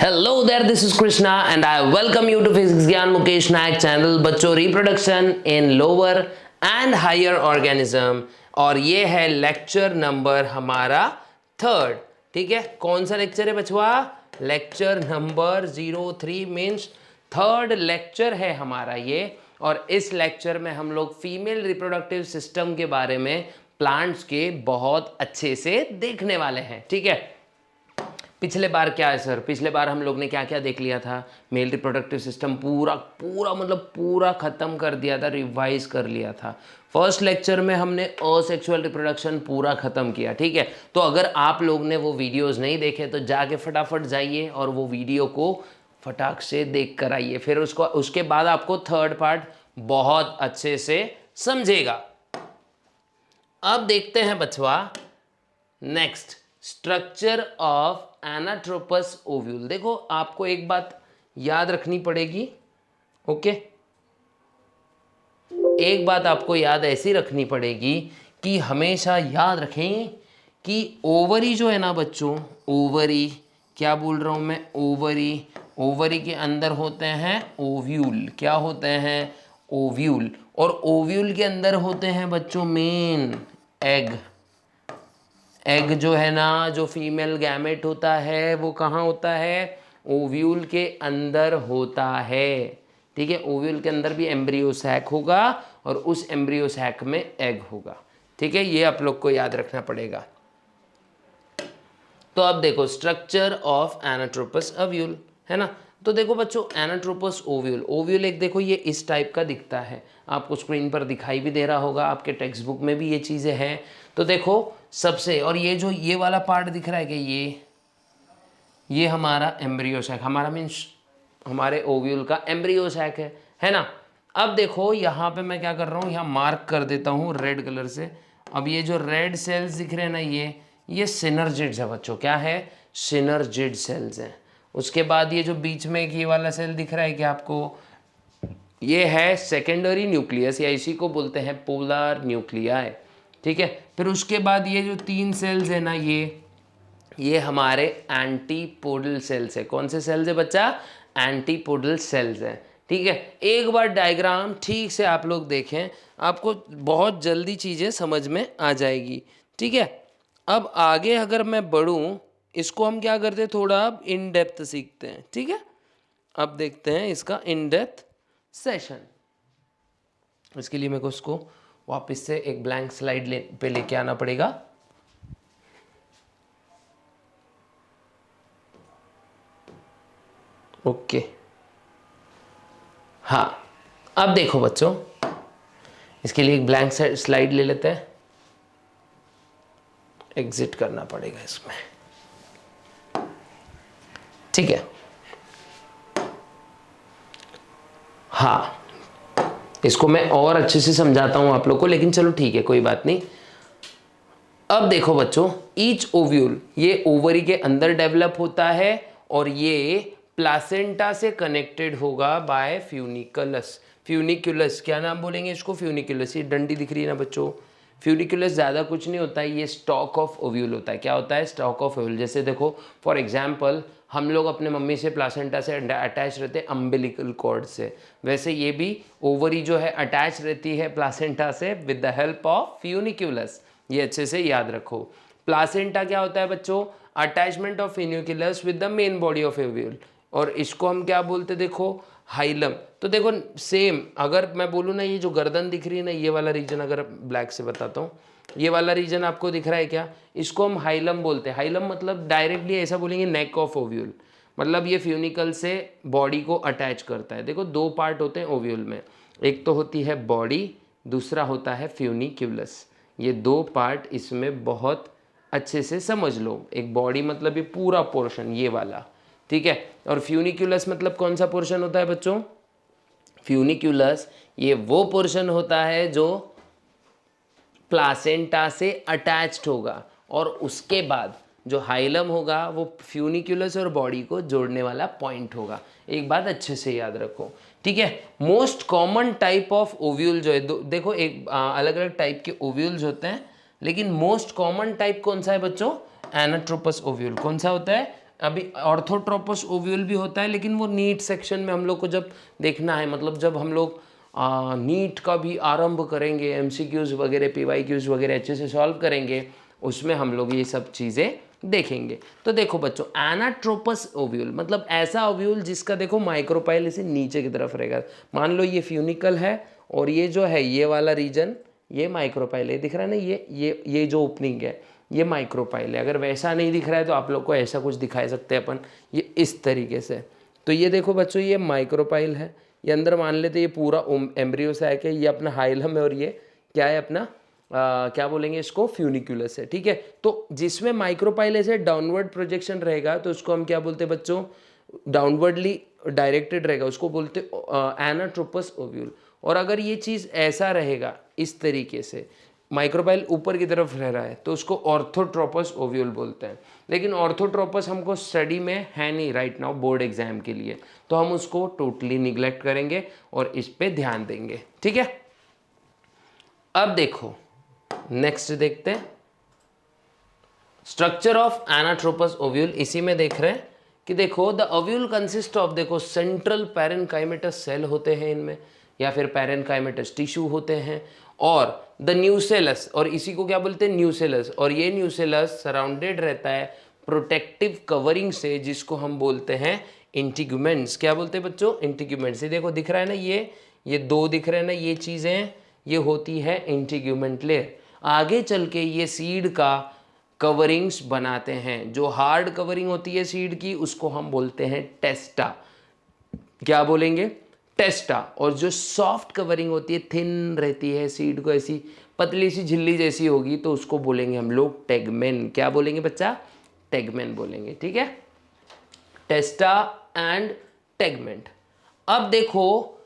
Hello there, this is Krishna and I welcome you to Physics Gyan Mukesh Nayak channel। बच्चों reproduction in lower and higher organism और ये है lecture number हमारा third. ठीक है, कौन सा लेक्चर है बचवा? Lecture number 03 means third lecture है हमारा ये। और इस लेक्चर में हम लोग फीमेल रिप्रोडक्टिव सिस्टम के बारे में प्लांट्स के बहुत अच्छे से देखने वाले हैं। ठीक है, पिछले बार क्या है सर? पिछले बार हम लोग ने क्या क्या देख लिया था? मेल रिप्रोडक्टिव सिस्टम पूरा पूरा मतलब पूरा ख़त्म कर दिया था, रिवाइज कर लिया था। फर्स्ट लेक्चर में हमने असेक्सुअल रिप्रोडक्शन पूरा ख़त्म किया। ठीक है, तो अगर आप लोग ने वो वीडियोस नहीं देखे तो जाके फटाफट जाइए और वो वीडियो को फटाक से देख कर आइए, फिर उसके बाद आपको थर्ड पार्ट बहुत अच्छे से समझेगा। अब देखते हैं बचवा next, structure of anatropous ovule. देखो आपको एक बात याद रखनी पड़ेगी। ओके, एक बात आपको याद ऐसी रखनी पड़ेगी कि हमेशा याद रखें कि ओवरी जो है ना बच्चों, ओवरी क्या बोल रहा हूं मैं? ओवरी, ओवरी के अंदर होते हैं ओव्यूल। क्या होते हैं? ओव्यूल। और ओव्यूल के अंदर होते हैं बच्चों मेन एग। एग जो है ना, जो फीमेल गैमेट होता है वो कहाँ होता है? ओव्यूल के अंदर होता है। ठीक है, ओव्यूल के अंदर भी एम्ब्रियो सैक होगा और उस एम्ब्रियो सैक में एग होगा। ठीक है, ये आप लोग को याद रखना पड़ेगा। तो अब देखो स्ट्रक्चर ऑफ एनाट्रोपस ओव्यूल है ना। तो देखो बच्चों एनाट्रोपस ओव्यूल, ओव्यूल एक देखो ये इस टाइप का दिखता है, आपको स्क्रीन पर दिखाई भी दे रहा होगा, आपके टेक्स्ट बुक में भी ये चीज़ें हैं। तो देखो सबसे, और ये जो ये वाला पार्ट दिख रहा है कि ये हमारा एम्ब्रियो सैक, हमारा मीन्स हमारे ओव्यूल का एम्ब्रियो सैक है ना। अब देखो यहाँ पे मैं क्या कर रहा हूँ, यहाँ मार्क कर देता हूँ रेड कलर से। अब ये जो रेड सेल्स दिख रहे हैं ना, ये सिनर्जिड्स है बच्चों। क्या है? सिनर्जिड सेल्स हैं। उसके बाद ये जो बीच में एक ये वाला सेल दिख रहा है कि आपको, ये है सेकेंडरी न्यूक्लियस, या इसी को बोलते हैं पोलर न्यूक्लियाई। ठीक है, फिर उसके बाद ये जो तीन सेल्स है ना, ये हमारे एंटीपोडल सेल्स है। कौन से सेल्स है बच्चा? एंटीपोडल सेल्स हैं। ठीक है, एक बार डायग्राम ठीक से आप लोग देखें, आपको बहुत जल्दी चीज़ें समझ में आ जाएगी। ठीक है, अब आगे अगर मैं बढ़ूँ, इसको हम क्या करते हैं, थोड़ा अब इन डेप्थ सीखते हैं। ठीक है, अब देखते हैं इसका इन डेप्थ सेशन। इसके लिए मेरे को उसको वापस से एक ब्लैंक स्लाइड पे लेके आना पड़ेगा। ओके, हाँ, अब देखो बच्चों, इसके लिए एक ब्लैंक स्लाइड ले लेते हैं। एग्जिट करना पड़ेगा इसमें। ठीक है, हाँ, इसको मैं और अच्छे से समझाता हूं आप लोग को, लेकिन चलो ठीक है, कोई बात नहीं। अब देखो बच्चों, ईच ओव्यूल ये ओवरी के अंदर डेवलप होता है और ये प्लासेंटा से कनेक्टेड होगा बाय फ्यूनिकुलस। फ्यूनिकुलस क्या नाम बोलेंगे इसको? फ्यूनिकुलस। ये डंडी दिख रही है ना बच्चों, फ्यूनिकुलस ज़्यादा कुछ नहीं होता है, ये स्टॉक ऑफ ओव्यूल होता है। क्या होता है? Stock of ovule. जैसे देखो फॉर एग्जांपल, हम लोग अपने मम्मी से प्लासेंटा से अटैच रहते हैं अम्बिलिकल कॉर्ड से, वैसे ये भी ओवरी जो है अटैच रहती है प्लासेंटा से with the help of funiculus. ये अच्छे से याद रखो। प्लासेंटा क्या होता है बच्चों? Attachment of funiculus with the main body of ovule, और इसको हम क्या बोलते? देखो हाइलम। तो देखो सेम, अगर मैं बोलूँ ना, ये जो गर्दन दिख रही है ना, ये वाला रीजन, अगर ब्लैक से बताता हूँ, ये वाला रीजन आपको दिख रहा है क्या? इसको हम हाइलम बोलते हैं। हाइलम मतलब डायरेक्टली ऐसा बोलेंगे नेक ऑफ ओव्यूल, मतलब ये फ्यूनिकल से बॉडी को अटैच करता है। देखो दो पार्ट होते हैं ओव्यूल में, एक तो होती है बॉडी, दूसरा होता है फ्यूनिक्यूलस। ये दो पार्ट इसमें बहुत अच्छे से समझ लो। एक बॉडी मतलब ये पूरा पोर्शन ये वाला, ठीक है, और फ्यूनिक्यूलस मतलब कौन सा पोर्शन होता है बच्चों? फ्यूनिक्यूलस ये वो पोर्शन होता है जो प्लासेंटा से अटैच्ड होगा, और उसके बाद जो हाइलम होगा वो फ्यूनिक्यूलस और बॉडी को जोड़ने वाला पॉइंट होगा। एक बात अच्छे से याद रखो, ठीक है। Most common type of ovule जो है, देखो एक अलग अलग टाइप के ओव्यूल्स होते हैं, लेकिन मोस्ट कॉमन टाइप कौन सा है बच्चों? Anatropous ovule. कौन सा होता है? अभी ऑर्थोट्रोपस ओव्यूल भी होता है, लेकिन वो नीट सेक्शन में हम लोग को जब देखना है, मतलब जब हम लोग नीट का भी आरंभ करेंगे, एमसीक्यूज वगैरह पीवाईक्यूज वगैरह अच्छे से सॉल्व करेंगे, उसमें हम लोग ये सब चीज़ें देखेंगे। तो देखो बच्चों, एनाट्रोपस ओव्यूल मतलब ऐसा ओव्यूल जिसका देखो माइक्रोपाइल इसे नीचे की तरफ रहेगा। मान लो ये फ्यूनिकल है और ये जो है ये वाला रीजन ये माइक्रोपाइल है, दिख रहा है ना, ये जो ओपनिंग है ये माइक्रोपाइल है। अगर वैसा नहीं दिख रहा है तो आप लोग को ऐसा कुछ दिखाई सकते हैं अपन, ये इस तरीके से। तो ये देखो बच्चों, ये माइक्रोपाइल है, ये अंदर मान लेते ये पूरा एम्ब्रियो सैक है, ये अपना हाइलम है, और ये क्या है अपना क्या बोलेंगे इसको, फ्यूनिकुलस है। ठीक है, तो जिसमें माइक्रोपाइल ऐसे डाउनवर्ड प्रोजेक्शन रहेगा तो उसको हम क्या बोलते हैं बच्चों, डाउनवर्डली डायरेक्टेड रहेगा, उसको बोलते एनाट्रोपस ओव्यूल। और अगर ये चीज़ ऐसा रहेगा इस तरीके से, माइक्रोपाइल ऊपर की तरफ रह रहा है, तो उसको ऑर्थोट्रोपस ओव्यूल बोलते हैं। लेकिन ऑर्थोट्रोपस हमको स्टडी में है नहीं राइट नाउ बोर्ड एग्जाम के लिए, तो हम उसको टोटली निग्लेक्ट करेंगे और इस पे ध्यान देंगे। ठीक है, अब देखो नेक्स्ट देखते हैं स्ट्रक्चर ऑफ एनाट्रोपस ओव्यूल। इसी में देख रहे हैं कि देखो द ओव्यूल कंसिस्ट ऑफ, देखो सेंट्रल पैरेनकाइमेटस सेल होते हैं इनमें, या फिर पैरेनकाइमेटस टिश्यू होते हैं, और द न्यूसेलस, और इसी को क्या बोलते हैं, न्यूसेलस। और ये न्यूसेलस सराउंडेड रहता है प्रोटेक्टिव कवरिंग से, जिसको हम बोलते हैं इंटीग्यूमेंट्स। क्या बोलते हैं बच्चों, इंटीग्यूमेंट्स। ये देखो दिख रहा है ना, ये दो दिख रहे हैं ना, ये चीज़ें ये होती है इंटीग्यूमेंट लेयर। आगे चल के ये सीड का कवरिंग्स बनाते हैं। जो हार्ड कवरिंग होती है सीड की उसको हम बोलते हैं टेस्टा। क्या बोलेंगे, टेस्टा। और जो सॉफ्ट कवरिंग होती है, थिन रहती है सीड को, ऐसी पतली सी झिल्ली जैसी होगी, तो उसको बोलेंगे हम लोग टेगमेन। क्या बोलेंगे बच्चा, टेगमेन बोलेंगे। ठीक है, टेस्टा एंड टेगमेंट। अब देखो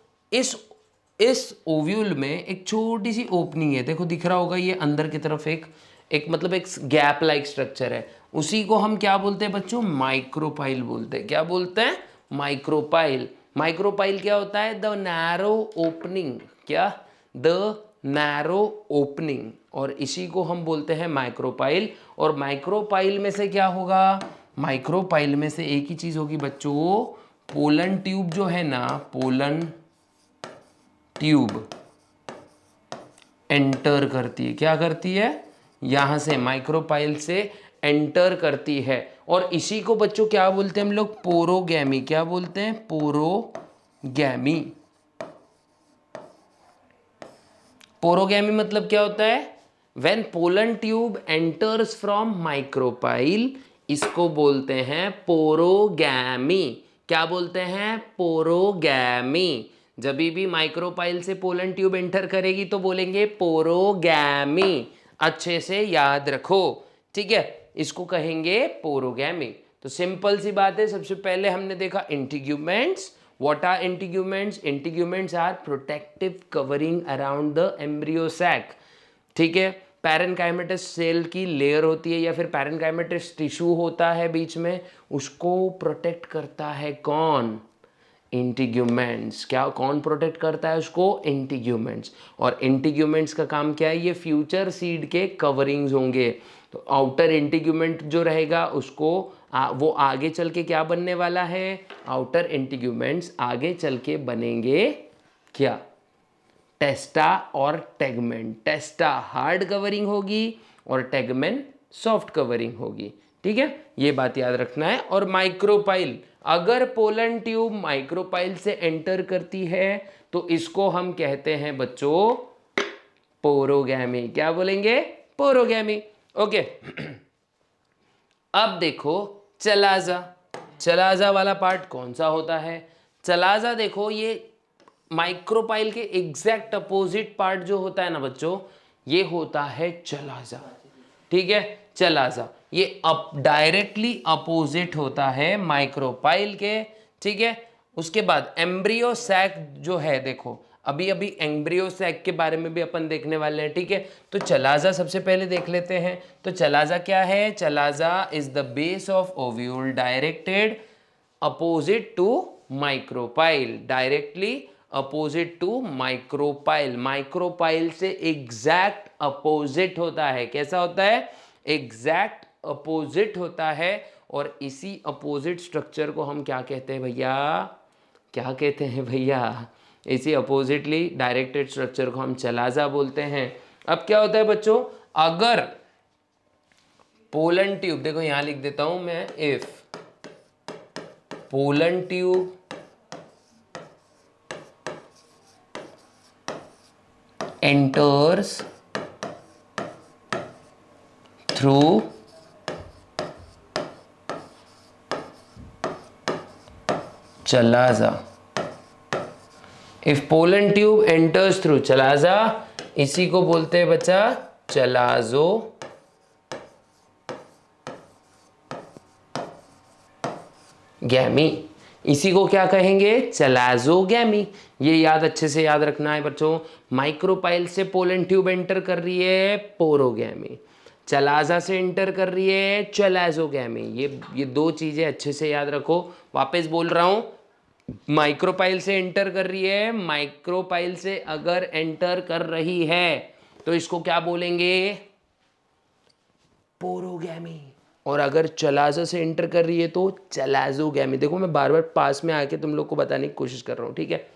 इस ओव्यूल में एक छोटी सी ओपनिंग है, देखो दिख रहा होगा, ये अंदर की तरफ एक मतलब एक गैप लाइक स्ट्रक्चर है, उसी को हम क्या बोलते हैं बच्चों, माइक्रोपाइल बोलते हैं। क्या बोलते हैं, माइक्रोपाइल। माइक्रोपाइल क्या होता है, द नैरो ओपनिंग। क्या, द नैरो ओपनिंग, और इसी को हम बोलते हैं माइक्रोपाइल। और माइक्रोपाइल में से क्या होगा, माइक्रोपाइल में से एक ही चीज होगी बच्चों, पोलन ट्यूब जो है ना, पोलन ट्यूब एंटर करती है। क्या करती है, यहां से माइक्रोपाइल से एंटर करती है, और इसी को बच्चों क्या बोलते हैं हम लोग, पोरोगैमी। क्या बोलते हैं, पोरोगैमी। पोरोगैमी मतलब क्या होता है, when pollen tube enters from micropyle, इसको बोलते हैं पोरोगैमी। क्या बोलते हैं, पोरोगैमी। जब भी माइक्रोपाइल से पोलन ट्यूब एंटर करेगी तो बोलेंगे पोरोगैमी। अच्छे से याद रखो, ठीक है, इसको कहेंगे पोरोगैमी। तो सिंपल सी बात है, सबसे पहले हमने देखा integuments. What are integuments? Integuments are protective covering around the embryo sac. ठीक है, पैरेनकाइमेटस सेल की लेयर होती है या फिर पैरेनकाइमेटस टिश्यू होता है बीच में, उसको प्रोटेक्ट करता है कौन, इंटीग्यूमेंट्स। क्या, कौन प्रोटेक्ट करता है उसको, इंटीग्यूमेंट्स। और इंटीग्यूमेंट्स का काम क्या है, ये फ्यूचर सीड के कवरिंग्स होंगे। तो आउटर इंटीग्यूमेंट जो रहेगा उसको वो आगे चल के क्या बनने वाला है, आउटर इंटीग्यूमेंट्स आगे चल के बनेंगे क्या, टेस्टा और टेगमेन। टेस्टा हार्ड कवरिंग होगी और टेगमेन सॉफ्ट कवरिंग होगी। ठीक है, ये बात याद रखना है। और माइक्रोपाइल, अगर पोलन ट्यूब माइक्रोपाइल से एंटर करती है तो इसको हम कहते हैं बच्चों पोरोगैमी। क्या बोलेंगे, पोरोगैमी। ओके, अब देखो चलाजा। चलाजा वाला पार्ट कौन सा होता है, चलाजा देखो ये माइक्रोपाइल के एग्जैक्ट अपोजिट पार्ट जो होता है ना बच्चों, ये होता है चलाजा। ठीक है, चलाजा ये डायरेक्टली अपोजिट होता है माइक्रोपाइल के। ठीक है, उसके बाद एम्ब्रियो सैक जो है, देखो अभी अभी एम्ब्रियो सैक के बारे में भी अपन देखने वाले हैं। ठीक है, तो चलाजा सबसे पहले देख लेते हैं। तो चलाजा क्या है, chalaza is the base of ovule directed opposite to micropyle, directly opposite to micropyle. Micropyle से एग्जैक्ट अपोजिट होता है। कैसा होता है, एग्जैक्ट अपोजिट होता है, और इसी अपोजिट स्ट्रक्चर को हम क्या कहते हैं भैया, क्या कहते हैं भैया, इसी अपोजिटली डायरेक्टेड स्ट्रक्चर को हम चलाजा बोलते हैं। अब क्या होता है बच्चों, अगर पोलन ट्यूब, देखो यहां लिख देता हूं मैं, if pollen tube enters through chalaza, if pollen tube enters through chalaza, इसी को बोलते हैं बच्चा चलाजो गैमी। इसी को क्या कहेंगे, चलाजोगैमी। ये याद अच्छे से याद रखना है बच्चों, माइक्रोपाइल से पोलन ट्यूब एंटर कर रही है पोरोगैमी, चलाजा से एंटर कर रही है चलाजोगैमी। ये दो चीजें अच्छे से याद रखो। वापस बोल रहा हूं, माइक्रोपाइल से एंटर कर रही है, माइक्रोपाइल से अगर एंटर कर रही है तो इसको क्या बोलेंगे, पोरोगैमी। और अगर चलाजा से एंटर कर रही है तो चलाजोगैमी। देखो मैं बार बार पास में आके तुम लोग को बताने की कोशिश कर रहा हूं, ठीक है।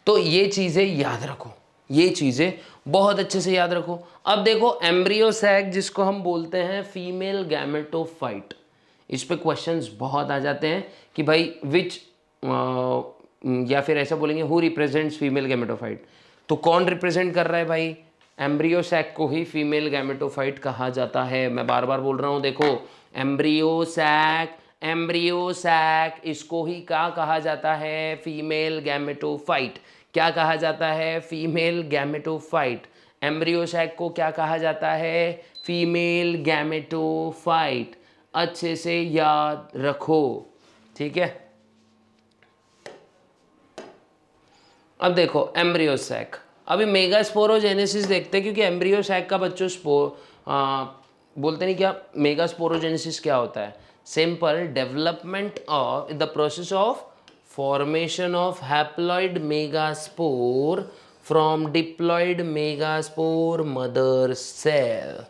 तो ये चीजें याद रखो, ये चीजें बहुत अच्छे से याद रखो। अब देखो एम्ब्रियो सैक जिसको हम बोलते हैं फीमेल गैमेटोफाइट, इस पे क्वेश्चंस बहुत आ जाते हैं कि भाई विच, या फिर ऐसा बोलेंगे हु रिप्रेजेंट्स फीमेल गैमेटोफाइट। तो कौन रिप्रेजेंट कर रहा है भाई, एम्ब्रियो सैक को ही फीमेल गैमेटोफाइट कहा जाता है। मैं बार बार बोल रहा हूं, देखो एम्ब्रियो सैक, एम्ब्रियो सैक, इसको ही क्या कहा जाता है, फीमेल गैमेटोफाइट। क्या कहा जाता है, फीमेल गैमेटोफाइट। एम्ब्रियो सैक को क्या कहा जाता है, फीमेल गैमेटोफाइट। अच्छे से याद रखो, ठीक है। अब देखो एम्ब्रियो सैक, अभी मेगास्पोरोजेनेसिस देखते हैं, क्योंकि एम्ब्रियो सैक का बच्चों बोलते नहीं क्या, मेगास्पोरोजेनेसिस क्या होता है, simple development of the process of formation of haploid megaspore from diploid megaspore mother cell.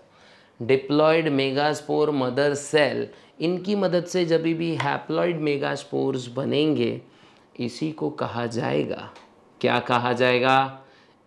Diploid megaspore mother cell, इनकी मदद से जब भी हैप्लॉइड मेगास्पोर्स बनेंगे, इसी को कहा जाएगा, क्या कहा जाएगा,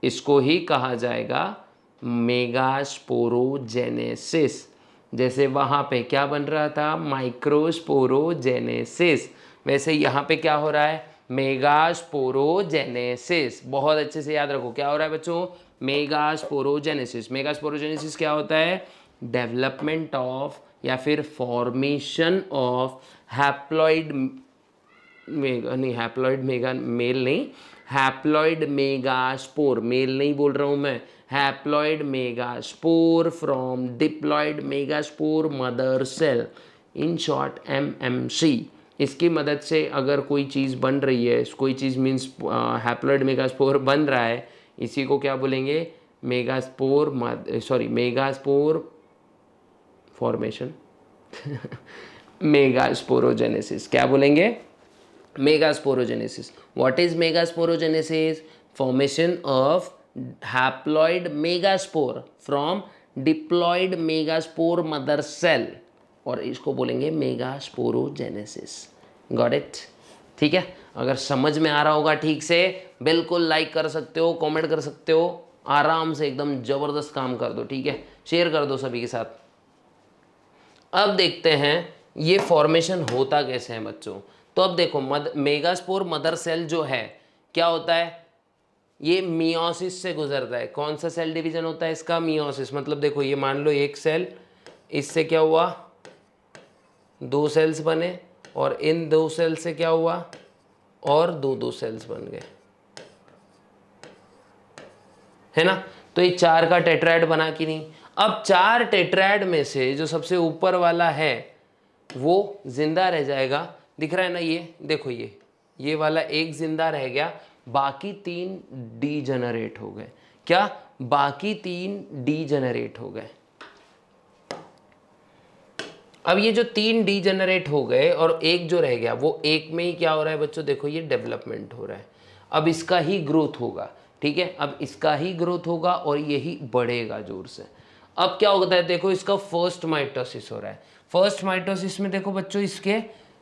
इसको ही कहा जाएगा मेगास्पोरोजेनेसिस। जैसे वहाँ पे क्या बन रहा था, माइक्रोस्पोरोजेनेसिस, वैसे यहाँ पे क्या हो रहा है, मेगास्पोरोजेनेसिस। बहुत अच्छे से याद रखो क्या हो रहा है बच्चों, मेगास्पोरोजेनेसिस। मेगास्पोरोजेनेसिस क्या होता है, डेवलपमेंट ऑफ या फिर फॉर्मेशन ऑफ हैप्लॉइड मेगा, नहीं हैप्लॉइड मेगा मेल नहीं, हैप्लॉइड मेगास्पोर, मेल नहीं बोल रहा हूँ मैं, haploid megaspore from diploid megaspore mother cell, in short MMC। इसकी मदद से अगर कोई चीज़ बन रही है, कोई चीज़ मीन्स हैप्लॉइड मेगास्पोर बन रहा है, इसी को क्या बोलेंगे, megaspore, sorry megaspore formation megasporogenesis. क्या बोलेंगे, megasporogenesis. What is megasporogenesis? Formation of haploid megaspore from diploid megaspore mother cell, और इसको बोलेंगे megasporogenesis. Got it? ठीक है, अगर समझ में आ रहा होगा ठीक से बिल्कुल लाइक कर सकते हो, कमेंट कर सकते हो, आराम से एकदम जबरदस्त काम कर दो, ठीक है, शेयर कर दो सभी के साथ। अब देखते हैं ये फॉर्मेशन होता कैसे है बच्चों। तो अब देखो मेगास्पोर मदर सेल जो है क्या होता है, ये मियोसिस से गुजरता है। कौन सा सेल डिवीजन होता है इसका, मियोसिस। मतलब देखो ये मान लो एक सेल, इससे क्या हुआ, दो सेल्स बने, और इन दो सेल से क्या हुआ, और दो सेल्स बन गए, है ना। तो ये चार का टेट्राएड बना कि नहीं। अब चार टेट्राएड में से जो सबसे ऊपर वाला है वो जिंदा रह जाएगा, दिख रहा है ना, ये देखो ये वाला एक जिंदा रह गया, बाकी तीन डीजेनरेट हो गए। क्या, बाकी तीन डीजेनरेट हो गए। अब ये जो तीन डीजेनरेट हो गए और एक जो रह गया, वो एक में ही क्या हो रहा है बच्चों, देखो ये डेवलपमेंट हो रहा है। अब इसका ही ग्रोथ होगा, ठीक है, अब इसका ही ग्रोथ होगा और यही बढ़ेगा जोर से। अब क्या होता है, देखो इसका फर्स्ट माइटोसिस हो रहा है। फर्स्ट माइटोसिस में देखो बच्चों इसके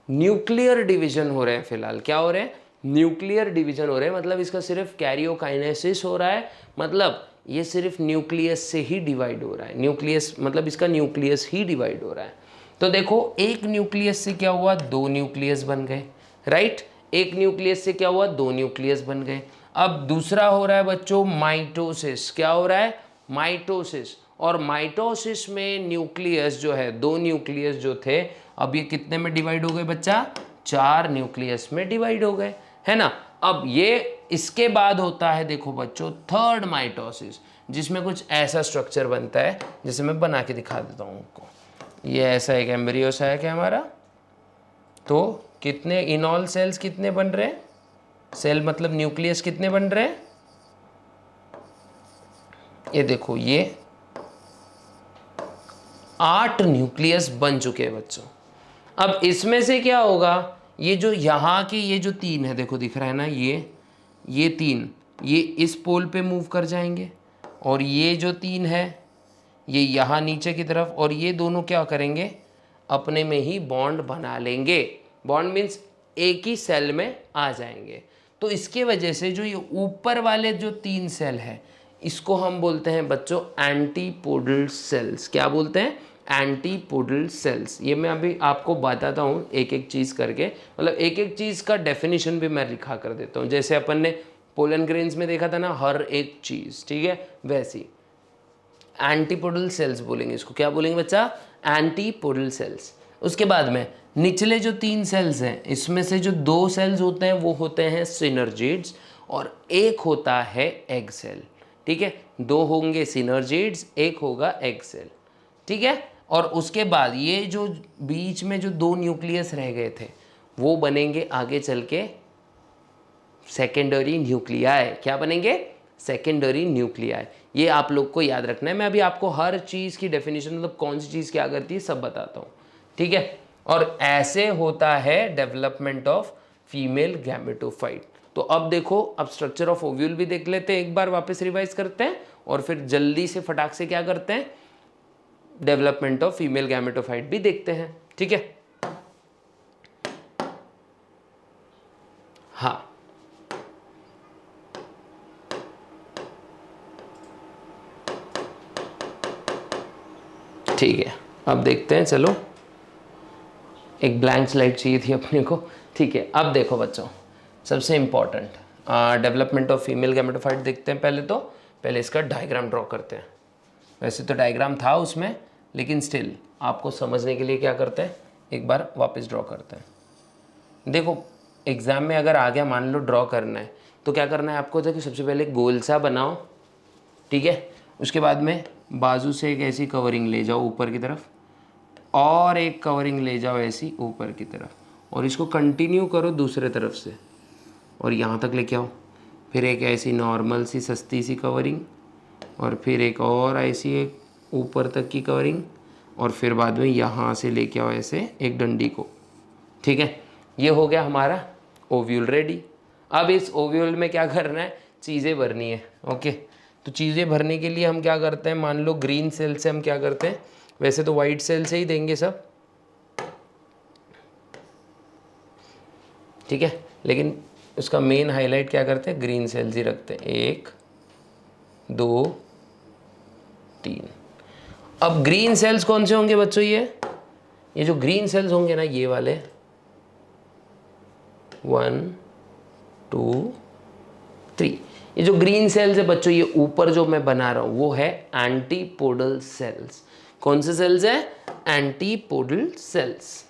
न्यूक्लियर डिवीजन हो रहे हैं फिलहाल। क्या हो रहे हैं? न्यूक्लियर डिवीजन हो रहे हैं, मतलब इसका सिर्फ कैरियोकाइनेसिस हो रहा है, मतलब ये सिर्फ न्यूक्लियस से ही डिवाइड हो रहा है। न्यूक्लियस मतलब इसका न्यूक्लियस ही डिवाइड हो रहा है। तो देखो एक न्यूक्लियस से क्या हुआ, दो न्यूक्लियस बन गए, राइट। एक न्यूक्लियस से क्या हुआ, दो न्यूक्लियस बन गए। अब दूसरा हो रहा है बच्चों माइटोसिस। क्या हो रहा है? माइटोसिस। और माइटोसिस में न्यूक्लियस जो है, दो न्यूक्लियस जो थे, अब ये कितने में डिवाइड हो गए बच्चा? चार न्यूक्लियस में डिवाइड हो गए, है ना। अब ये इसके बाद होता है देखो बच्चों थर्ड माइटोसिस, जिसमें कुछ ऐसा स्ट्रक्चर बनता है, जैसे मैं बना के दिखा देता हूँ आपको। ये ऐसा एक एम्ब्रियो सा है क्या हमारा, तो कितने इन ऑल सेल्स कितने बन रहे हैं, सेल मतलब न्यूक्लियस कितने बन रहे हैं, ये देखो ये 8 न्यूक्लियस बन चुके हैं बच्चों। अब इसमें से क्या होगा, ये जो यहाँ के ये जो 3 है, देखो दिख रहा है ना, ये 3 ये इस पोल पे मूव कर जाएंगे, और ये जो 3 है ये यहाँ नीचे की तरफ, और ये दोनों क्या करेंगे, अपने में ही बॉन्ड बना लेंगे। बॉन्ड मीन्स एक ही सेल में आ जाएंगे। तो इसके वजह से जो ये ऊपर वाले जो 3 सेल है, इसको हम बोलते हैं बच्चों एंटीपोडल सेल्स। क्या बोलते हैं? Antipodal cells. ये मैं अभी आपको बताता हूँ एक एक चीज़ करके, मतलब एक एक चीज़ का डेफिनेशन भी मैं लिखा कर देता हूँ। जैसे अपन ने पोलन ग्रेन्स में देखा था ना, हर एक चीज़, ठीक है, वैसी एंटीपोडल सेल्स बोलेंगे इसको। क्या बोलेंगे बच्चा? Antipodal cells. उसके बाद में निचले जो 3 सेल्स हैं, इसमें से जो 2 सेल्स होते हैं वो होते हैं सिनर्जिड्स, और एक होता है एग सेल, ठीक है। 2 होंगे सिनर्जिड्स, एक होगा एग सेल, ठीक है। और उसके बाद ये जो बीच में जो 2 न्यूक्लियस रह गए थे, वो बनेंगे आगे चल के सेकेंडरी न्यूक्लियाई। क्या बनेंगे? Secondary nuclei. ये आप लोग को याद रखना है। मैं अभी आपको हर चीज़ की डेफिनेशन, मतलब कौन सी चीज़ क्या करती है, सब बताता हूँ, ठीक है। और ऐसे होता है डेवलपमेंट ऑफ फीमेल गैमेटोफाइट। तो अब देखो, अब स्ट्रक्चर ऑफ ओव्यूल भी देख लेते हैं, एक बार वापस रिवाइज करते हैं, और फिर जल्दी से फटाक से क्या करते हैं, डेवलपमेंट ऑफ फीमेल गैमेटोफाइट भी देखते हैं, ठीक है। हाँ, ठीक है, अब देखते हैं। चलो, एक ब्लैंक स्लाइड चाहिए थी अपने को, ठीक है। अब देखो बच्चों, सबसे important development of female gametophyte देखते हैं। पहले इसका डायग्राम ड्रॉ करते हैं। वैसे तो डायग्राम था उसमें, लेकिन स्टिल आपको समझने के लिए क्या करते हैं, एक बार वापस ड्रॉ करते हैं। देखो, एग्ज़ाम में अगर आ गया, मान लो ड्रॉ करना है, तो क्या करना है आपको, देखो सबसे पहले गोल सा बनाओ, ठीक है। उसके बाद में बाजू से एक ऐसी कवरिंग ले जाओ ऊपर की तरफ, और एक कवरिंग ले जाओ ऐसी ऊपर की तरफ, और इसको कंटिन्यू करो दूसरे तरफ से, और यहाँ तक लेके आओ। फिर एक ऐसी नॉर्मल सी सस्ती सी कवरिंग, और फिर एक और ऐसी एक ऊपर तक की कवरिंग, और फिर बाद में यहाँ से लेके आओ ऐसे एक डंडी को, ठीक है। ये हो गया हमारा ओव्यूल रेडी। अब इस ओव्यूल में क्या करना है, चीज़ें भरनी है, ओके। तो चीज़ें भरने के लिए हम क्या करते हैं, मान लो ग्रीन सेल से हम क्या करते हैं, वैसे तो वाइट सेल से ही देंगे सब, ठीक है, लेकिन उसका मेन हाईलाइट क्या करते हैं, ग्रीन सेल्स ही रखते हैं। 1 2 3। अब ग्रीन सेल्स कौन से होंगे बच्चों, ये जो ग्रीन सेल्स होंगे ना, ये वाले 1 2 3, ये जो ग्रीन सेल्स है बच्चों, ये ऊपर जो मैं बना रहा हूँ वो है एंटीपोडल सेल्स। कौन से सेल्स है? Antipodal cells.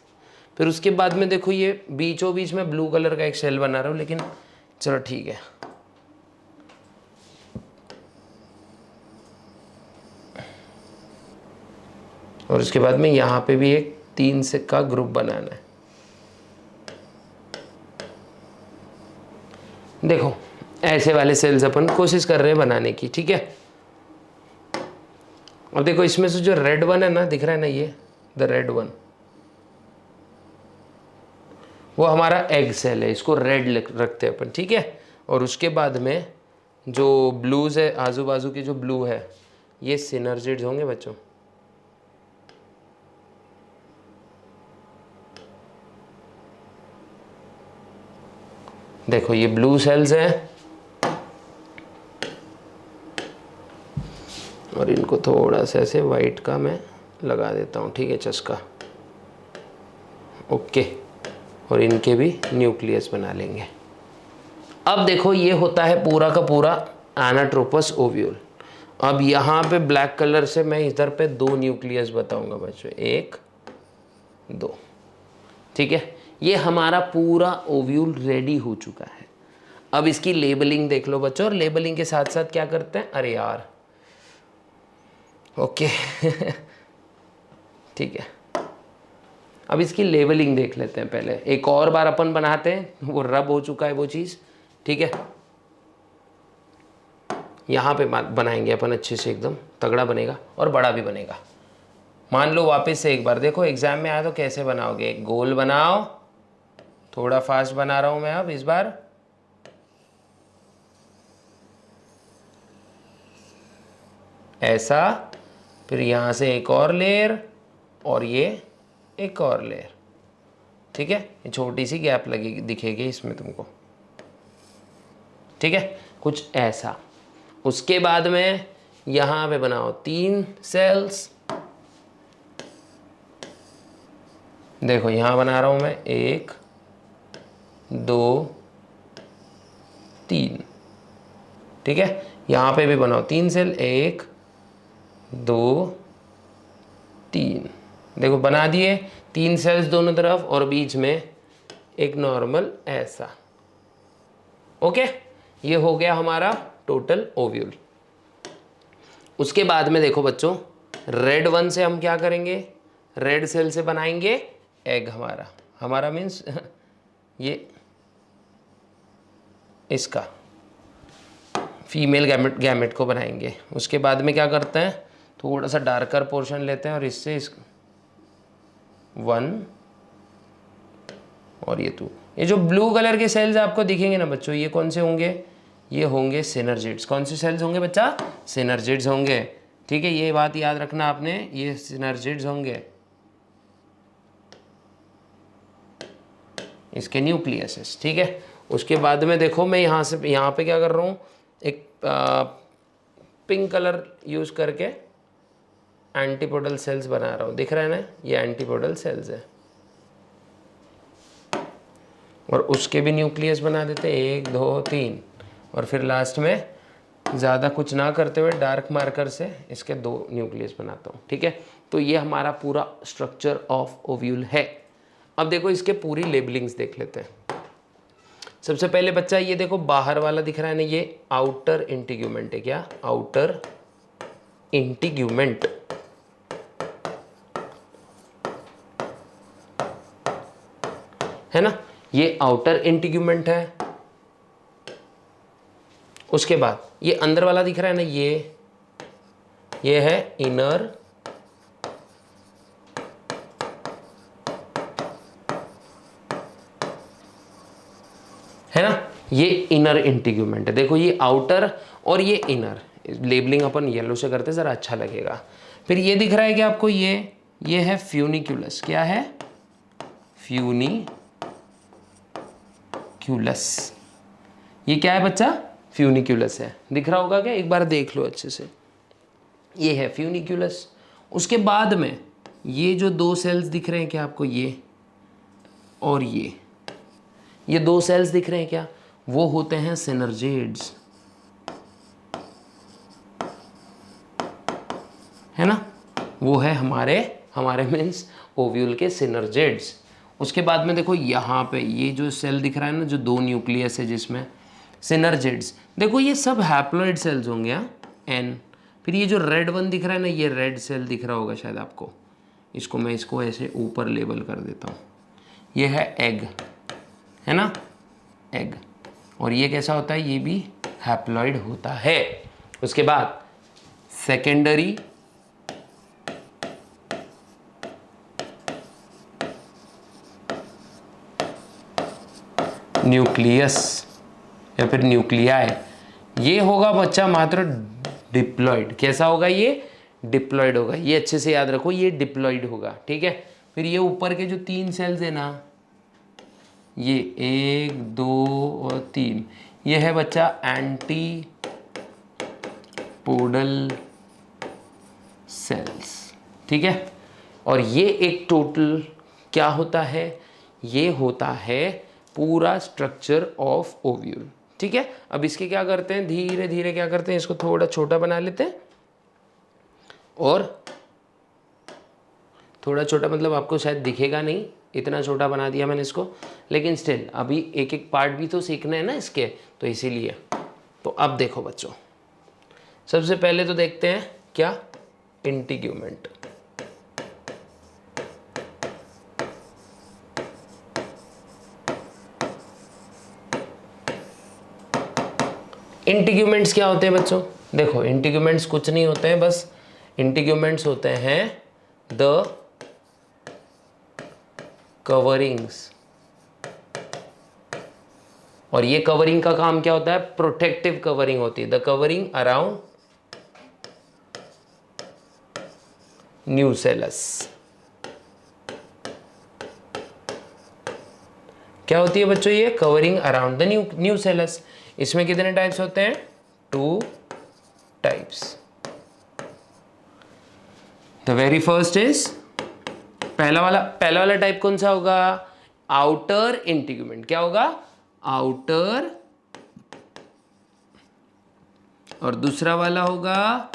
फिर उसके बाद में देखो, ये बीचों बीच में ब्लू कलर का एक सेल बना रहा हूँ, लेकिन चलो ठीक है। और उसके बाद में यहाँ पे भी एक 3 से का ग्रुप बनाना है। देखो, ऐसे वाले सेल्स अपन कोशिश कर रहे हैं बनाने की, ठीक है। अब देखो, इसमें से जो रेड वन है ना, दिख रहा है ना, ये द रेड वन, वो हमारा एग सेल है, इसको रेड रखते हैं अपन, ठीक है। और उसके बाद में जो ब्लूज है, आजू बाजू की जो ब्लू है, ये सिनर्जिड्स होंगे बच्चों, देखो ये ब्लू सेल्स हैं और इनको थोड़ा सा ऐसे वाइट का मैं लगा देता हूँ, ठीक है, चस्का। ओके, और इनके भी न्यूक्लियस बना लेंगे। अब देखो ये होता है पूरा का पूरा एनाट्रोपस ओव्यूल। अब यहाँ पे ब्लैक कलर से मैं इधर पे 2 न्यूक्लियस बताऊंगा बच्चों, 1 2, ठीक है। ये हमारा पूरा ओव्यूल रेडी हो चुका है। अब इसकी लेबलिंग देख लो बच्चों, और लेबलिंग के साथ साथ क्या करते हैं, अरे यार, ओके ठीक है, अब इसकी लेबलिंग देख लेते हैं पहले, एक और बार अपन बनाते हैं, वो रब हो चुका है वो चीज़, ठीक है। यहाँ पे बनाएंगे अपन अच्छे से, एकदम तगड़ा बनेगा और बड़ा भी बनेगा। मान लो वापस से एक बार देखो, एग्जाम में आया तो कैसे बनाओगे, गोल बनाओ, थोड़ा फास्ट बना रहा हूँ मैं अब इस बार, ऐसा, फिर यहाँ से एक और लेयर और ये एक और लेयर, ठीक है। ये छोटी सी गैप लगेगी, दिखेगी इसमें तुमको, ठीक है, कुछ ऐसा। उसके बाद में यहाँ पे बनाओ 3 सेल्स, देखो यहाँ बना रहा हूँ मैं 1 2 3, ठीक है। यहाँ पे भी बनाओ 3 सेल, 1 2 3, देखो बना दिए 3 सेल्स दोनों तरफ और बीच में एक नॉर्मल ऐसा। ओके, ये हो गया हमारा टोटल ओव्यूल। उसके बाद में देखो बच्चों, रेड वन से हम क्या करेंगे, रेड सेल से बनाएंगे एग। हमारा मीन्स ये इसका फीमेल गैमेट को बनाएंगे। उसके बाद में क्या करते हैं, थोड़ा सा डार्कर पोर्शन लेते हैं और इससे 1 और ये 2, ये जो ब्लू कलर के सेल्स आपको दिखेंगे ना बच्चों, ये कौन से होंगे, ये होंगे सिनर्जिड्स। कौन से सेल्स होंगे बच्चा, सिनर्जिड्स होंगे, ठीक है। ये बात याद रखना आपने, ये सिनर्जिड्स होंगे, इसके न्यूक्लियस, ठीक है। उसके बाद में देखो मैं यहाँ से यहाँ पे क्या कर रहा हूँ, एक पिंक कलर यूज़ करके एंटीपोडल सेल्स बना रहा हूँ, दिख रहा है ना, ये एंटीपोडल सेल्स है। और उसके भी न्यूक्लियस बना देते हैं 1 2 3, और फिर लास्ट में ज़्यादा कुछ ना करते हुए डार्क मार्कर से इसके 2 न्यूक्लियस बनाता हूँ, ठीक है। तो ये हमारा पूरा स्ट्रक्चर ऑफ ओव्यूल है। अब देखो इसके पूरी लेबलिंग्स देख लेते हैं। सबसे पहले बच्चा ये देखो बाहर वाला दिख रहा है ना, ये आउटर इंटीग्यूमेंट है। क्या, आउटर इंटीग्यूमेंट, है ना, ये आउटर इंटीग्यूमेंट है। उसके बाद ये अंदर वाला दिख रहा है ना, ये है इनर है ना, ये इनर इंटीग्यूमेंट है। देखो ये आउटर और ये इनर, लेबलिंग अपन येलो से करते ज़रा अच्छा लगेगा। फिर ये दिख रहा है कि आपको ये है फ्यूनिक्यूलस। क्या है, फ्यूनिक्यूलस। ये क्या है बच्चा, फ्यूनिक्यूलस है, दिख रहा होगा क्या, एक बार देख लो अच्छे से, ये है फ्यूनिक्यूलस। उसके बाद में ये जो 2 सेल्स दिख रहे हैं क्या आपको, ये और ये 2 सेल्स दिख रहे हैं क्या, वो होते हैं सिनर्जिड्स, है ना, वो है हमारे मीन्स ओव्यूल के सिनर्जिड्स। उसके बाद में देखो यहाँ पे ये जो सेल दिख रहा है ना, जो 2 न्यूक्लियस है जिसमें सिनर्जिड्स, देखो ये सब हैप्लॉइड सेल्स होंगे, एन। फिर ये जो रेड वन दिख रहा है ना, ये रेड सेल दिख रहा होगा शायद आपको, मैं इसको ऐसे ऊपर लेबल कर देता हूँ। ये है एग, है ना, एग। और ये कैसा होता है, ये भी हैप्लॉइड होता है। उसके बाद सेकेंडरी न्यूक्लियस या फिर न्यूक्लियाई, ये होगा बच्चा मात्र डिप्लॉइड। कैसा होगा, ये डिप्लॉइड होगा, ये अच्छे से याद रखो, ये डिप्लॉइड होगा, ठीक है। फिर ये ऊपर के जो 3 सेल्स है ना, ये 1 2 और 3, ये है बच्चा एंटी पोडल सेल्स, ठीक है। और ये एक टोटल क्या होता है, ये होता है पूरा स्ट्रक्चर ऑफ ओव्यूल, ठीक है। अब इसके क्या करते हैं, धीरे धीरे क्या करते हैं, इसको थोड़ा छोटा बना लेते हैं, और थोड़ा छोटा मतलब आपको शायद दिखेगा नहीं, इतना छोटा बना दिया मैंने इसको, लेकिन स्टिल अभी एक एक पार्ट भी तो सीखना है ना इसके, तो इसीलिए। तो अब देखो बच्चों, सबसे पहले तो देखते हैं क्या, इंटीग्यूमेंट। इंटीग्यूमेंट्स क्या होते हैं बच्चों, देखो इंटीग्यूमेंट्स कुछ नहीं होते हैं, बस इंटीग्यूमेंट्स होते हैं द कवरिंग्स। और ये कवरिंग का काम क्या होता है, प्रोटेक्टिव कवरिंग होती है, द कवरिंग अराउंड न्यूसेलस। क्या होती है बच्चों, ये कवरिंग अराउंड द न्यूसेलस। इसमें कितने टाइप्स होते हैं, 2 types. The very first is, पहला वाला टाइप कौन सा होगा, आउटर इंटीग्यूमेंट। क्या होगा, आउटर, और दूसरा वाला होगा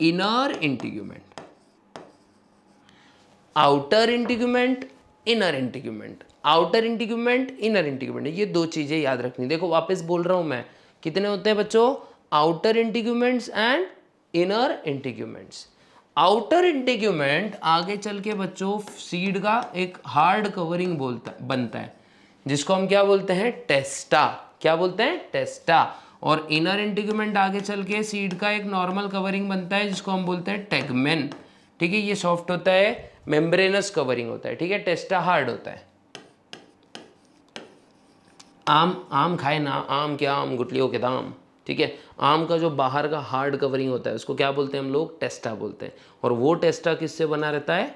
inner integument. Outer integument, inner integument, outer integument, inner integument, ये 2 चीजें याद रखनी। देखो वापस बोल रहा हूं मैं, कितने होते हैं बच्चों, outer integuments and inner integuments. Outer integument आगे चल के बच्चों सीड का एक हार्ड कवरिंग बनता है, जिसको हम क्या बोलते हैं, टेस्टा। क्या बोलते हैं, टेस्टा। और इनर इंटीग्यूमेंट आगे चल के सीड का एक नॉर्मल कवरिंग बनता है, जिसको हम बोलते हैं टेगमेन, ठीक है। ये सॉफ्ट होता है, मेम्ब्रेनस कवरिंग होता है, ठीक है। टेस्टा हार्ड होता है। आम खाए ना, आम क्या, आम गुटलियों के दाम, ठीक है। आम का जो बाहर का हार्ड कवरिंग होता है उसको क्या बोलते हैं हम लोग, टेस्टा बोलते हैं। और वो टेस्टा किससे बना रहता है,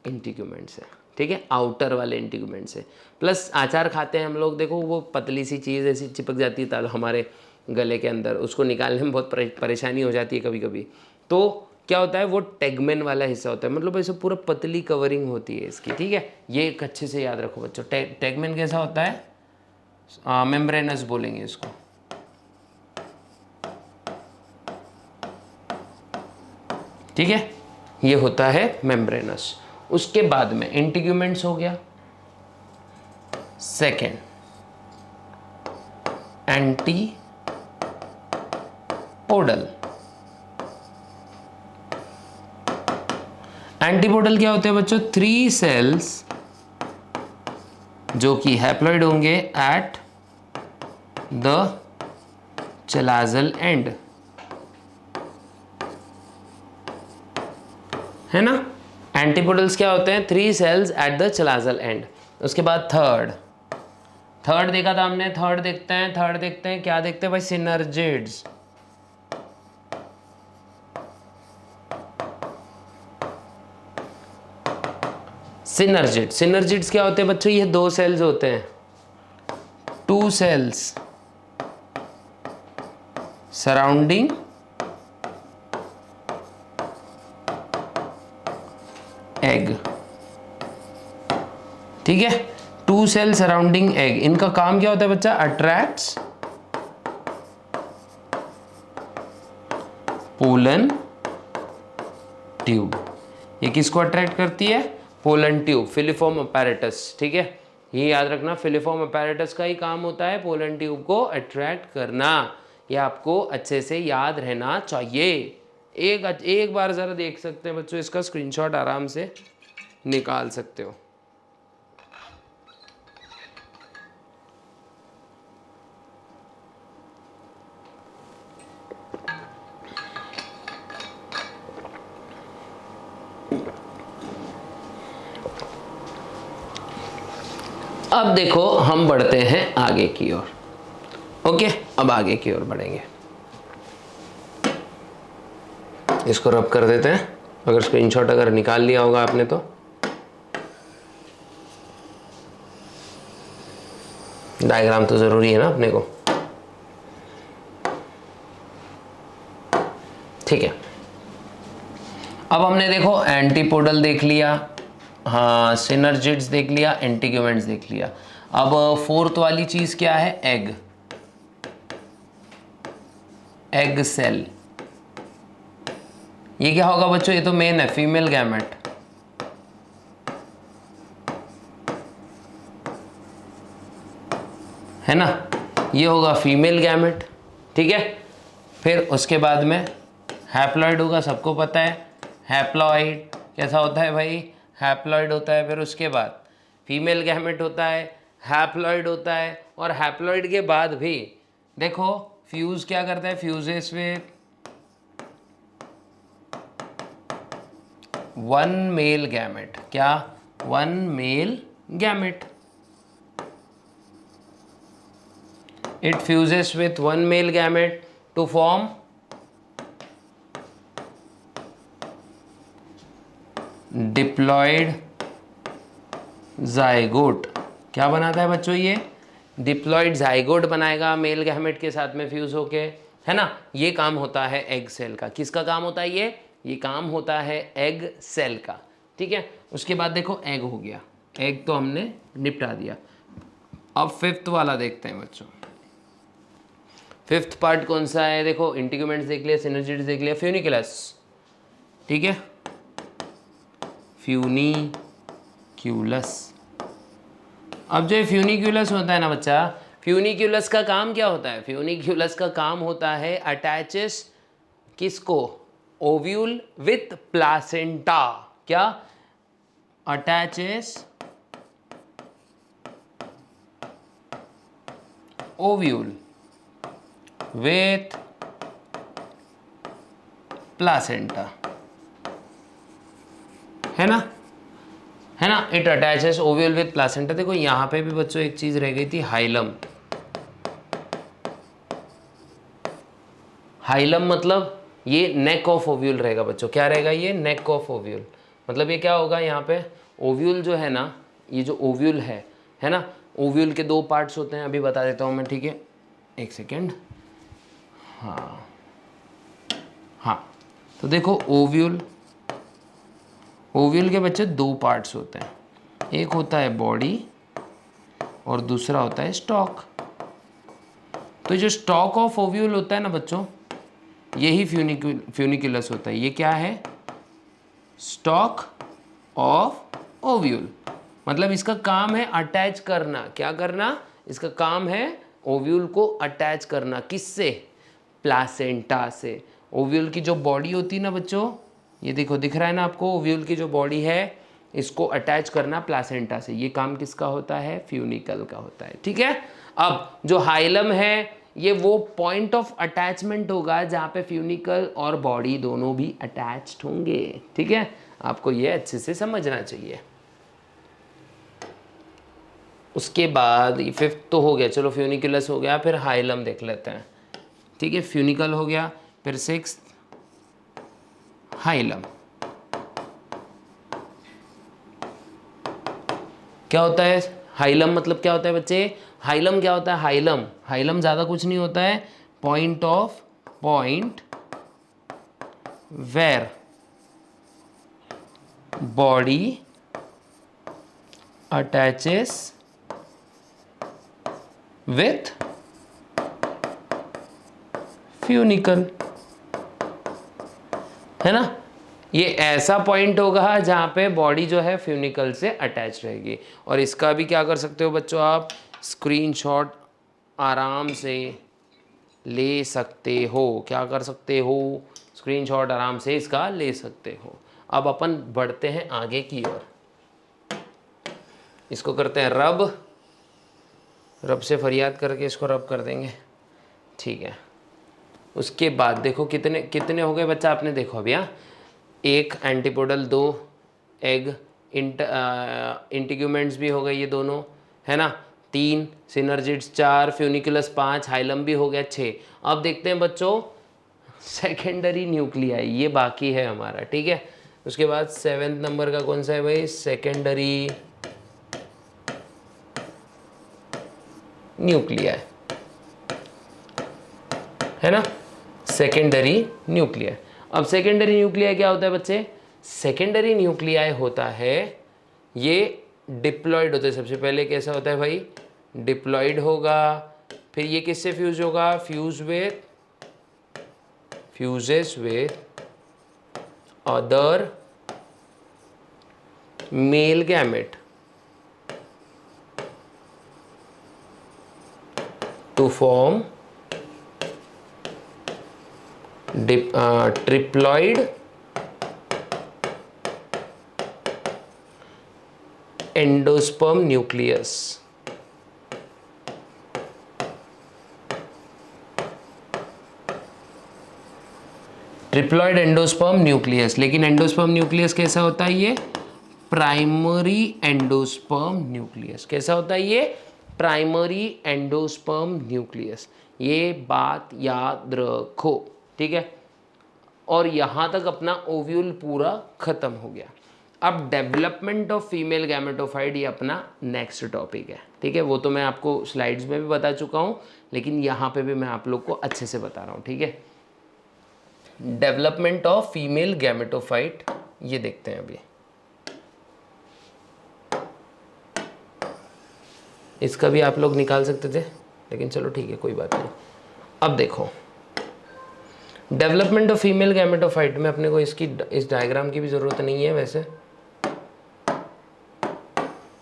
इंटीग्यूमेंट से, ठीक है, आउटर वाले इंटीग्यूमेंट से। प्लस अचार खाते हैं हम लोग, देखो वो पतली सी चीज़ ऐसी चिपक जाती है हमारे गले के अंदर, उसको निकालने में बहुत परेशानी हो जाती है कभी कभी। तो क्या होता है, वो टेगमेन वाला हिस्सा होता है, मतलब ऐसे पूरा पतली कवरिंग होती है इसकी, ठीक है। ये एक अच्छे से याद रखो बच्चों। टेगमेन कैसा होता है, मेम्ब्रेनस बोलेंगे इसको, ठीक है। ये होता है मेम्ब्रेनस। उसके बाद में इंटीग्यूमेंट्स हो गया। Second, anti पोडल। एंटीपोडल क्या होते हैं बच्चों, 3 सेल्स जो कि हैप्लॉइड होंगे एट द चलाजल एंड, है ना। एंटीपोडल्स क्या होते हैं, 3 cells at the chalazal end. उसके बाद थर्ड देखा था हमने, थर्ड देखते हैं क्या देखते हैं भाई, सिनर्जिड्स। सिनर्जिड्स क्या होते हैं बच्चों, ये 2 सेल्स होते हैं, 2 सेल्स सराउंडिंग एग, ठीक है। 2 सेल सराउंडिंग एग, इनका काम क्या होता है बच्चा, अट्रैक्ट्स पोलन ट्यूब। ये किसको अट्रैक्ट करती है, पोलन ट्यूब, फिलिफॉर्म अपैरेटस, ठीक है। ये याद रखना, फिलिफॉर्म अपैरेटस का ही काम होता है पोलन ट्यूब को अट्रैक्ट करना। ये आपको अच्छे से याद रहना चाहिए। एक बार ज़रा देख सकते हैं बच्चों, इसका स्क्रीनशॉट आराम से निकाल सकते हो। अब देखो हम बढ़ते हैं आगे की ओर, ओके। अब आगे की ओर बढ़ेंगे, इसको रब कर देते हैं, अगर स्क्रीनशॉट अगर निकाल लिया होगा आपने तो। डायग्राम तो ज़रूरी है ना अपने को। ठीक है, अब हमने देखो एंटीपोडल देख लिया, हाँ सिनर्जिड्स देख लिया, एंटीग्यूमेंट्स देख लिया। अब फोर्थ वाली चीज़ क्या है? Egg, egg cell. ये क्या होगा बच्चों? ये तो मेन है, फीमेल गैमेट। है ना, ये होगा फीमेल गैमेट। ठीक है, फिर उसके बाद में हैप्लॉइड होगा, सबको पता है। हैप्लॉइड कैसा होता है भाई? हैप्लॉइड होता है। फिर उसके बाद फीमेल गैमेट होता है, हैप्लॉइड होता है, और हैप्लॉइड के बाद भी देखो फ्यूज क्या करता है? Fuses with one male gamete. क्या? One male gamete. It fuses with one male gamete to form diploid zygote। क्या बनाता है बच्चों? ये डिप्लॉइड जाइगोट बनाएगा मेल गैमेट के साथ में फ्यूज होके, है ना। ये काम होता है एग सेल का। किसका काम होता है ये काम होता है एग सेल का। ठीक है, उसके बाद देखो एग हो गया, एग तो हमने निपटा दिया। अब फिफ्थ वाला देखते हैं बच्चों। फिफ्थ पार्ट कौन सा है? देखो इंटीग्यूमेंट्स देख लिया, सिनर्जिड्स देख लिया, फ्यूनिकुलस। ठीक है, फ्यूनिक्यूलस। अब जो फ्यूनिक्यूलस होता है ना बच्चा, फ्यूनिक्यूलस का काम क्या होता है? फ्यूनिक्यूलस का काम होता है अटैचेस किसको? Ovule with placenta. क्या? अटैचेस ओव्यूल विथ प्लासेंटा, है ना, है ना। It attaches ovule with placenta. देखो यहां पे भी बच्चों एक चीज रह गई थी, हाइलम। हाइलम मतलब ये नेक ऑफ ओव्यूल रहेगा बच्चों। क्या रहेगा? ये नेक ऑफ ओव्यूल। मतलब ये क्या होगा? यहाँ पे ओव्यूल जो है ना, ये जो ओव्यूल है ना, ओव्यूल के दो पार्ट्स होते हैं, अभी बता देता हूँ मैं। ठीक है, एक सेकेंड। हाँ हाँ, तो देखो ओव्यूल, ओव्यूल के बच्चे दो पार्ट्स होते हैं। एक होता है बॉडी और दूसरा होता है स्टॉक। तो जो स्टॉक ऑफ ओव्यूल होता है ना बच्चों, यही फ्यूनिकुलस होता है। ये क्या है? Stock of ovule. मतलब इसका काम है अटैच करना। क्या करना? इसका काम है ओव्यूल को अटैच करना। किससे? प्लासेंटा से। ओव्यूल की जो बॉडी होती है ना बच्चों, ये देखो दिख रहा है ना आपको, ओव्यूल की जो बॉडी है इसको अटैच करना प्लासेंटा से। ये काम किसका होता है? फ्यूनिकल का होता है। ठीक है, अब जो हाइलम है ये वो पॉइंट ऑफ अटैचमेंट होगा जहाँ पे फ्यूनिकल और बॉडी दोनों भी अटैच्ड होंगे। ठीक है, आपको ये अच्छे से समझना चाहिए। उसके बाद ये फिफ्थ तो हो गया, चलो फ्यूनिकुलस हो गया, फिर हाइलम देख लेते हैं। ठीक है, फ्यूनिकल हो गया, फिर सिक्स्थ हाइलम। क्या होता है हाइलम? मतलब क्या होता है बच्चे? हाइलम क्या होता है? हाइलम, हाइलम ज़्यादा कुछ नहीं होता है, point where body attaches with funicle, है ना। ये ऐसा पॉइंट होगा जहाँ पे बॉडी जो है फ्यूनिकल से अटैच रहेगी। और इसका भी क्या कर सकते हो बच्चों, आप स्क्रीनशॉट आराम से ले सकते हो। क्या कर सकते हो? स्क्रीनशॉट आराम से इसका ले सकते हो। अब अपन बढ़ते हैं आगे की ओर। इसको करते हैं रब, रब से फरियाद करके इसको रब कर देंगे। ठीक है, उसके बाद देखो कितने कितने हो गए बच्चा, आपने देखो अभी। हाँ, एक एंटीपोडल, दो एग, इंटीग्यूमेंट्स भी हो गए ये दोनों, है ना, तीन सिनर्जिड्स, चार फ्यूनिकुलस, पाँच हाइलम भी हो गया, छः। अब देखते हैं बच्चों सेकेंडरी न्यूक्लियाई, ये बाकी है हमारा। ठीक है, उसके बाद सेवेंथ नंबर का कौन सा है भाई? सेकेंडरी न्यूक्लियाई, है ना, सेकेंडरी न्यूक्लियाई। अब सेकेंडरी न्यूक्लियाई क्या होता है बच्चे? सेकेंडरी न्यूक्लियाई होता है, ये डिप्लॉयड होता है। सबसे पहले कैसा होता है भाई? डिप्लॉयड होगा, फिर ये किससे फ्यूज होगा? Fuses with other male gamete to form triploid endosperm nucleus. Triploid endosperm nucleus, लेकिन एंडोस्पर्म न्यूक्लियस कैसा होता है? ये प्राइमरी एंडोस्पर्म न्यूक्लियस। कैसा होता है ये? Primary endosperm nucleus. ये बात याद रखो, ठीक है। और यहां तक अपना ओव्यूल पूरा खत्म हो गया। अब डेवलपमेंट ऑफ फीमेल गैमेटोफाइट ये अपना नेक्स्ट टॉपिक है, ठीक है। वो तो मैं आपको स्लाइड्स में भी बता चुका हूं, लेकिन यहां पे भी मैं आप लोग को अच्छे से बता रहा हूं, ठीक है। डेवलपमेंट ऑफ फीमेल गैमेटोफाइट ये देखते हैं अभी। इसका भी आप लोग निकाल सकते थे, लेकिन चलो ठीक है, कोई बात नहीं। अब देखो, डेवलपमेंट ऑफ फीमेल गैमेटोफाइट में अपने को इस डायग्राम की भी ज़रूरत नहीं है वैसे,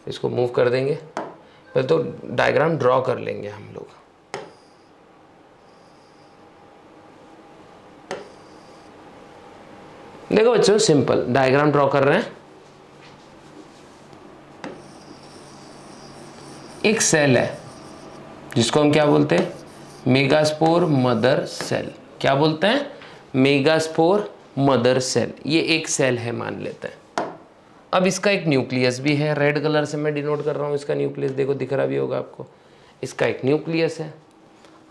इसको मूव कर देंगे। पहले तो डायग्राम ड्रॉ कर लेंगे हम लोग। देखो बच्चों, सिंपल डायग्राम ड्रॉ कर रहे हैं। एक सेल है जिसको हम क्या बोलते हैं? Megaspore mother cell. क्या बोलते हैं? Megaspore mother cell. ये एक सेल है मान लेते हैं। अब इसका एक न्यूक्लियस भी है, रेड कलर से मैं डिनोट कर रहा हूँ इसका न्यूक्लियस, देखो दिख रहा भी होगा आपको। इसका एक न्यूक्लियस है।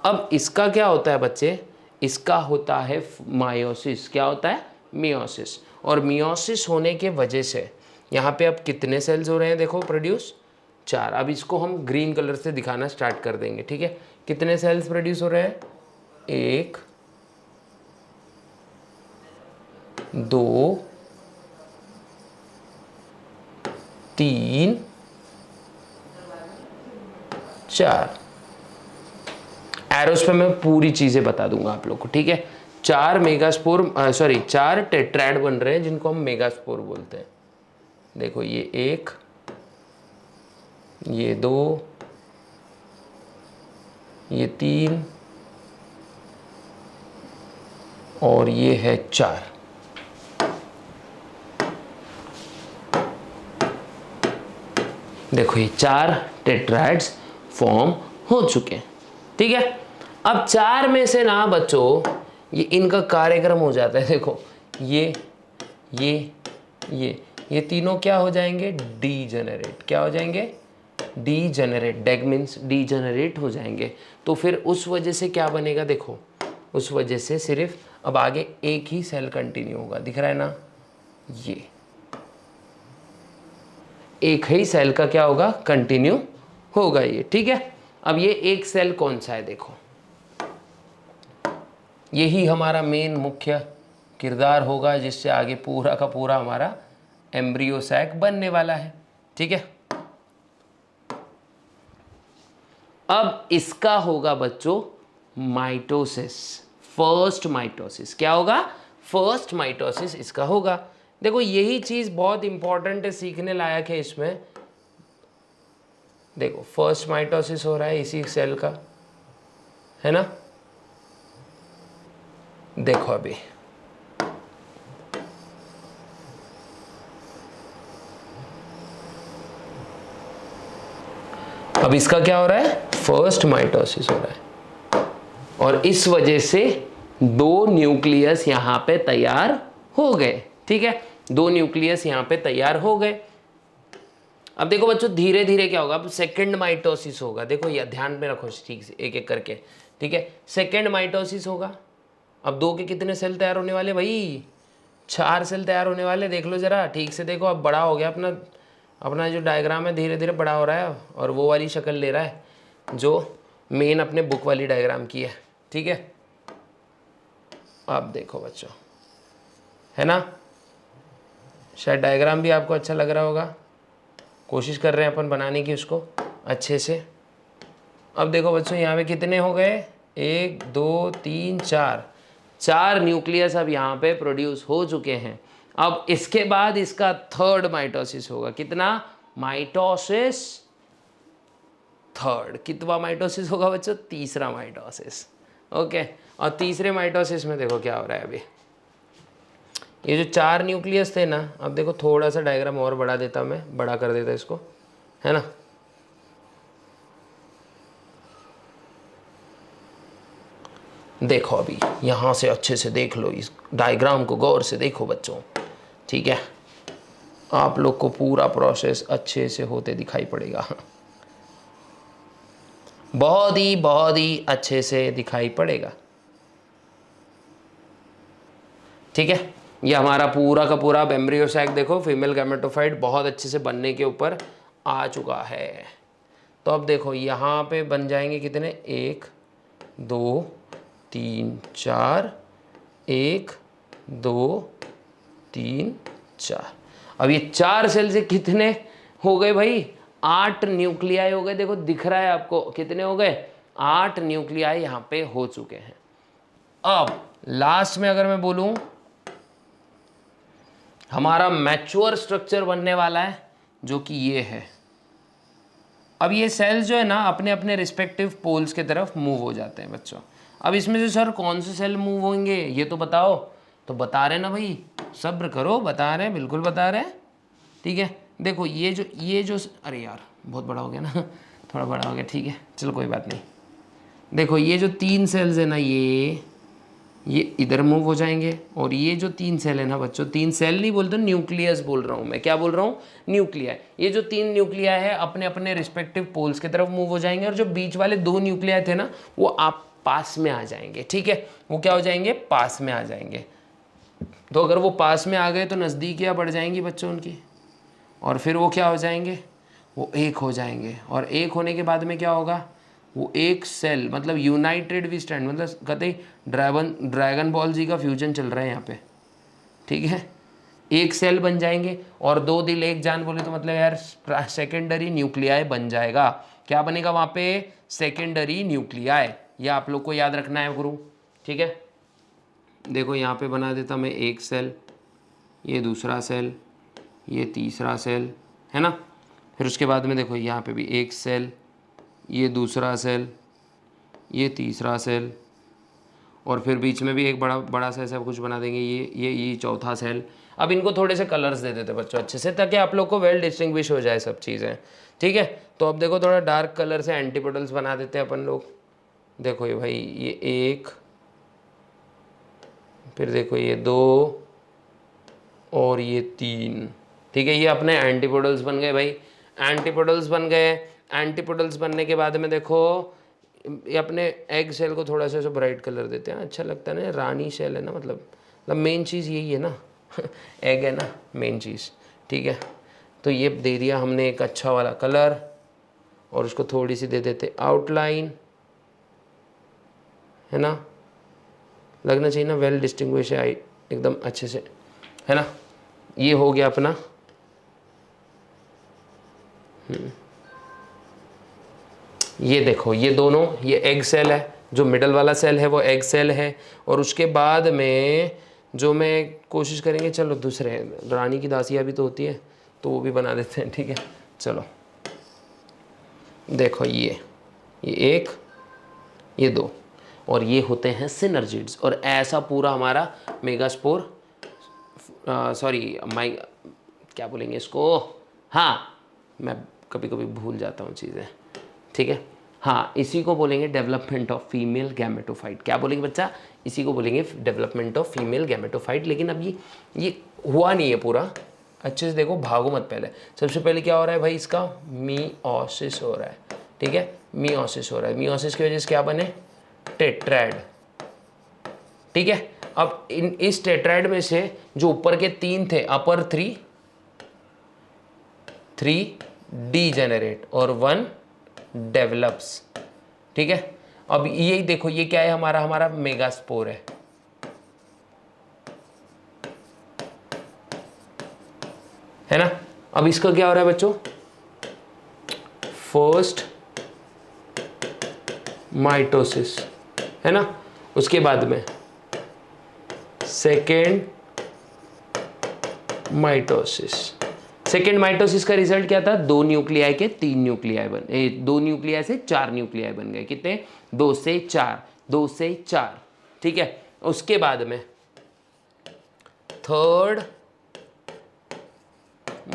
अब इसका क्या होता है बच्चे? इसका होता है मायोसिस। क्या होता है? मियोसिस। और मियोसिस होने के वजह से यहाँ पे अब कितने सेल्स हो रहे हैं देखो प्रोड्यूस? 4। अब इसको हम ग्रीन कलर से दिखाना स्टार्ट कर देंगे, ठीक है। कितने सेल्स प्रोड्यूस हो रहे हैं? 1 2 3 4। एरोस पे मैं पूरी चीजें बता दूंगा आप लोग को, ठीक है। 4 टेट्राड बन रहे हैं जिनको हम मेगास्पोर बोलते हैं। देखो ये 1, ये 2, ये 3 और ये है 4। देखो ये 4 टेट्राइड्स फॉर्म हो चुके हैं, ठीक है। अब 4 में से ना बच्चों ये इनका कार्यक्रम हो जाता है। देखो ये तीनों क्या हो जाएंगे? डीजेनरेट। क्या हो जाएंगे? डीजेनरेट। डेग मीन्स डीजेनरेट हो जाएंगे। तो फिर उस वजह से क्या बनेगा? देखो उस वजह से सिर्फ अब आगे एक ही सेल कंटिन्यू होगा, दिख रहा है ना? ये एक ही सेल का क्या होगा? कंटिन्यू होगा ये, ठीक है। अब ये एक सेल कौन सा है? देखो यही हमारा मेन मुख्य किरदार होगा, जिससे आगे पूरा का पूरा हमारा एम्ब्रियो सैक बनने वाला है, ठीक है। अब इसका होगा बच्चों माइटोसिस, फर्स्ट माइटोसिस। क्या होगा? फर्स्ट माइटोसिस इसका होगा। देखो यही चीज बहुत इंपॉर्टेंट है, सीखने लायक है इसमें। देखो फर्स्ट माइटोसिस हो रहा है इसी सेल का, है ना? देखो अभी अब इसका क्या हो रहा है? फर्स्ट माइटोसिस हो रहा है, और इस वजह से 2 न्यूक्लियस यहां पे तैयार हो गए, ठीक है। 2 न्यूक्लियस यहां पे तैयार हो गए। अब देखो बच्चों धीरे धीरे क्या होगा? अब सेकंड माइटोसिस होगा। देखो ये ध्यान में रखो ठीक से, एक एक करके, ठीक है। सेकंड माइटोसिस होगा। अब 2 के कितने सेल तैयार होने वाले भाई? 4 सेल तैयार होने वाले। देख लो जरा ठीक से, देखो अब बड़ा हो गया अपना जो डायग्राम है, धीरे धीरे बड़ा हो रहा है और वो वाली शक्ल ले रहा है। जो मेन अपने बुक वाली डायग्राम की है, ठीक है। आप देखो बच्चों, है ना, शायद डायग्राम भी आपको अच्छा लग रहा होगा। कोशिश कर रहे हैं अपन बनाने की उसको अच्छे से। अब देखो बच्चों यहाँ पे कितने हो गए, 1 2 3 4, 4 न्यूक्लियस अब यहाँ पे प्रोड्यूस हो चुके हैं। अब इसके बाद इसका थर्ड माइटोसिस होगा। कितना माइटोसिस, थर्ड। कितवा माइटोसिस होगा बच्चों, तीसरा माइटोसिस। ओके, और तीसरे माइटोसिस में देखो क्या हो रहा है अभी। ये जो 4 न्यूक्लियस थे ना, अब देखो थोड़ा सा डायग्राम और बढ़ा देता, मैं बड़ा कर देता इसको, है ना। देखो अभी यहाँ से अच्छे से देख लो, इस डायग्राम को गौर से देखो बच्चों, ठीक है। आप लोग को पूरा प्रोसेस अच्छे से होते दिखाई पड़ेगा, बहुत ही अच्छे से दिखाई पड़ेगा, ठीक है। ये हमारा पूरा का पूरा एम्ब्रियो सैक देखो, फीमेल गैमेटोफाइट बहुत अच्छे से बनने के ऊपर आ चुका है। तो अब देखो यहाँ पे बन जाएंगे कितने, 1 2 3 4, 1 2 3 4। अब ये 4 सेल से कितने हो गए भाई, 8 न्यूक्लियाई हो गए। देखो दिख रहा है आपको, कितने हो गए, 8 न्यूक्लियाई यहाँ पे हो चुके हैं। अब लास्ट में अगर मैं बोलूं, हमारा मैच्योर स्ट्रक्चर बनने वाला है, जो कि ये है। अब ये सेल्स जो है ना अपने अपने रिस्पेक्टिव पोल्स के तरफ मूव हो जाते हैं बच्चों। अब इसमें से सर कौन से सेल मूव होंगे ये तो बताओ। तो बता रहे ना भाई, सब्र करो, बता रहे हैं, बिल्कुल बता रहे हैं, ठीक है। देखो ये जो अरे यार बहुत बड़ा हो गया ना, थोड़ा बड़ा हो गया, ठीक है चलो कोई बात नहीं। देखो ये जो 3 सेल्स है ना, ये इधर मूव हो जाएंगे। और ये जो 3 सेल है ना बच्चों, 3 सेल नहीं बोलते, न्यूक्लियस बोल रहा हूँ मैं। क्या बोल रहा हूँ, न्यूक्लिया। ये जो 3 न्यूक्लिया है अपने अपने रिस्पेक्टिव पोल्स की तरफ मूव हो जाएंगे। और जो बीच वाले 2 न्यूक्लिया थे ना, वो आप पास में आ जाएंगे, ठीक है। वो क्या हो जाएंगे, पास में आ जाएंगे। तो अगर वो पास में आ गए तो नज़दीकियाँ बढ़ जाएंगी बच्चों उनकी, और फिर वो क्या हो जाएंगे, वो एक हो जाएंगे। और एक होने के बाद में क्या होगा, वो एक सेल, मतलब यूनाइटेड वी स्टैंड, मतलब कहते ड्रैगन बॉल जी का फ्यूजन चल रहा है यहाँ पे, ठीक है। एक सेल बन जाएंगे और 2 दिल 1 जान बोले तो मतलब यार सेकेंडरी न्यूक्लियाई बन जाएगा। क्या बनेगा वहाँ पे, सेकेंडरी न्यूक्लियाई। ये आप लोग को याद रखना है गुरु, ठीक है। देखो यहाँ पे बना देता मैं एक सेल, ये दूसरा सेल, ये तीसरा सेल, है ना। फिर उसके बाद में देखो यहाँ पे भी एक सेल, ये दूसरा सेल, ये तीसरा सेल, और फिर बीच में भी एक बड़ा बड़ा सा ऐसा कुछ बना देंगे, ये चौथा सेल। अब इनको थोड़े से कलर्स दे देते बच्चों अच्छे से, ताकि आप लोग को वेल डिस्टिंग्विश हो जाए सब चीज़ें, ठीक है। तो अब देखो थोड़ा डार्क कलर से एंटीपोडल्स बना देते हैं अपन लोग। देखो ये भाई, ये 1, फिर देखो ये 2 और ये 3, ठीक है। ये अपने एंटीपोडल्स बन गए भाई, एंटीपोडल्स बन गए। एंटीपोडल्स बनने के बाद में देखो ये अपने एग सेल को थोड़ा सा ऐसे ब्राइट कलर देते हैं, अच्छा लगता है ना, रानी सेल है ना, मतलब मेन चीज़ यही है ना एग है ना मेन चीज़, ठीक है। तो ये दे दिया हमने एक अच्छा वाला कलर, और उसको थोड़ी सी दे देते आउटलाइन, है ना, लगना चाहिए ना वेल डिस्टिंग्विश है एकदम अच्छे से, है ना। ये हो गया अपना ये देखो, ये दोनों, ये एग सेल है, जो मिडल वाला सेल है वो एग सेल है। और उसके बाद में जो मैं कोशिश करेंगे, चलो दूसरे रानी की दासियाँ भी तो होती है, तो वो भी बना देते हैं, ठीक है। चलो देखो ये 1, ये 2, और ये होते हैं सिनर्जिड्स। और ऐसा पूरा हमारा मेगास्पोर, सॉरी माई क्या बोलेंगे इसको, हाँ मैं कभी कभी भूल जाता हूँ चीज़ें, ठीक है। हाँ, इसी को बोलेंगे डेवलपमेंट ऑफ फीमेल गैमेटोफाइट। क्या बोलेंगे बच्चा, इसी को बोलेंगे डेवलपमेंट ऑफ फीमेल गैमेटोफाइट। लेकिन अब ये हुआ नहीं है पूरा, अच्छे से देखो, भागो मत। पहले सबसे पहले क्या हो रहा है भाई, इसका मीओसिस हो रहा है, ठीक है। मीओसिस हो रहा है, मीओसिस की वजह से क्या बने, टेट्राइड, ठीक है। अब इस टेट्राइड में से जो ऊपर के 3 थे, अपर 3 डीजेनरेट और 1 डेवलप्स, ठीक है। अब यही देखो, ये क्या है, हमारा हमारा मेगास्पोर है ना। अब इसका क्या हो रहा है बच्चों, फर्स्ट माइटोसिस, है ना। उसके बाद में सेकेंड माइटोसिस। सेकेंड माइटोसिस का रिजल्ट क्या था, 2 न्यूक्लियाई के 3 न्यूक्लियाई 2 न्यूक्लियाई से 4 न्यूक्लियाई बन गए। कितने, 2 से 4, 2 से 4, ठीक है। उसके बाद में थर्ड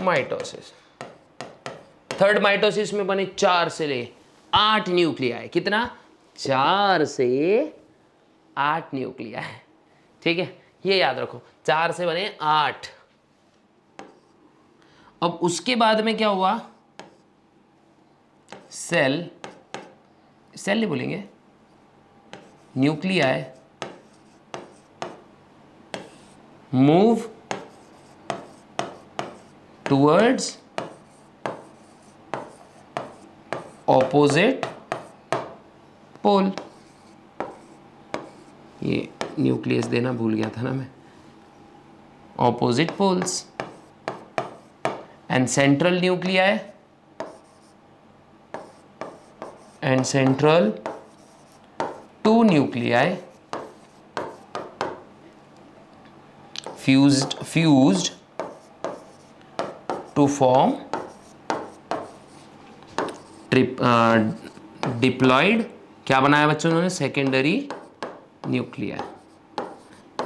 माइटोसिस। थर्ड माइटोसिस में बने 4 से ले 8 न्यूक्लियाई। कितना, 4 से 8 न्यूक्लियाई, ठीक है। ये याद रखो, 4 से बने 8। अब उसके बाद में क्या हुआ, सेल नहीं बोलेंगे, nuclei move towards opposite pole. ये न्यूक्लियस देना भूल गया था ना मैं, opposite poles. and central two nuclei fused to form diploid, क्या बनाया बच्चों उन्होंने, सेकेंडरी न्यूक्लियाई।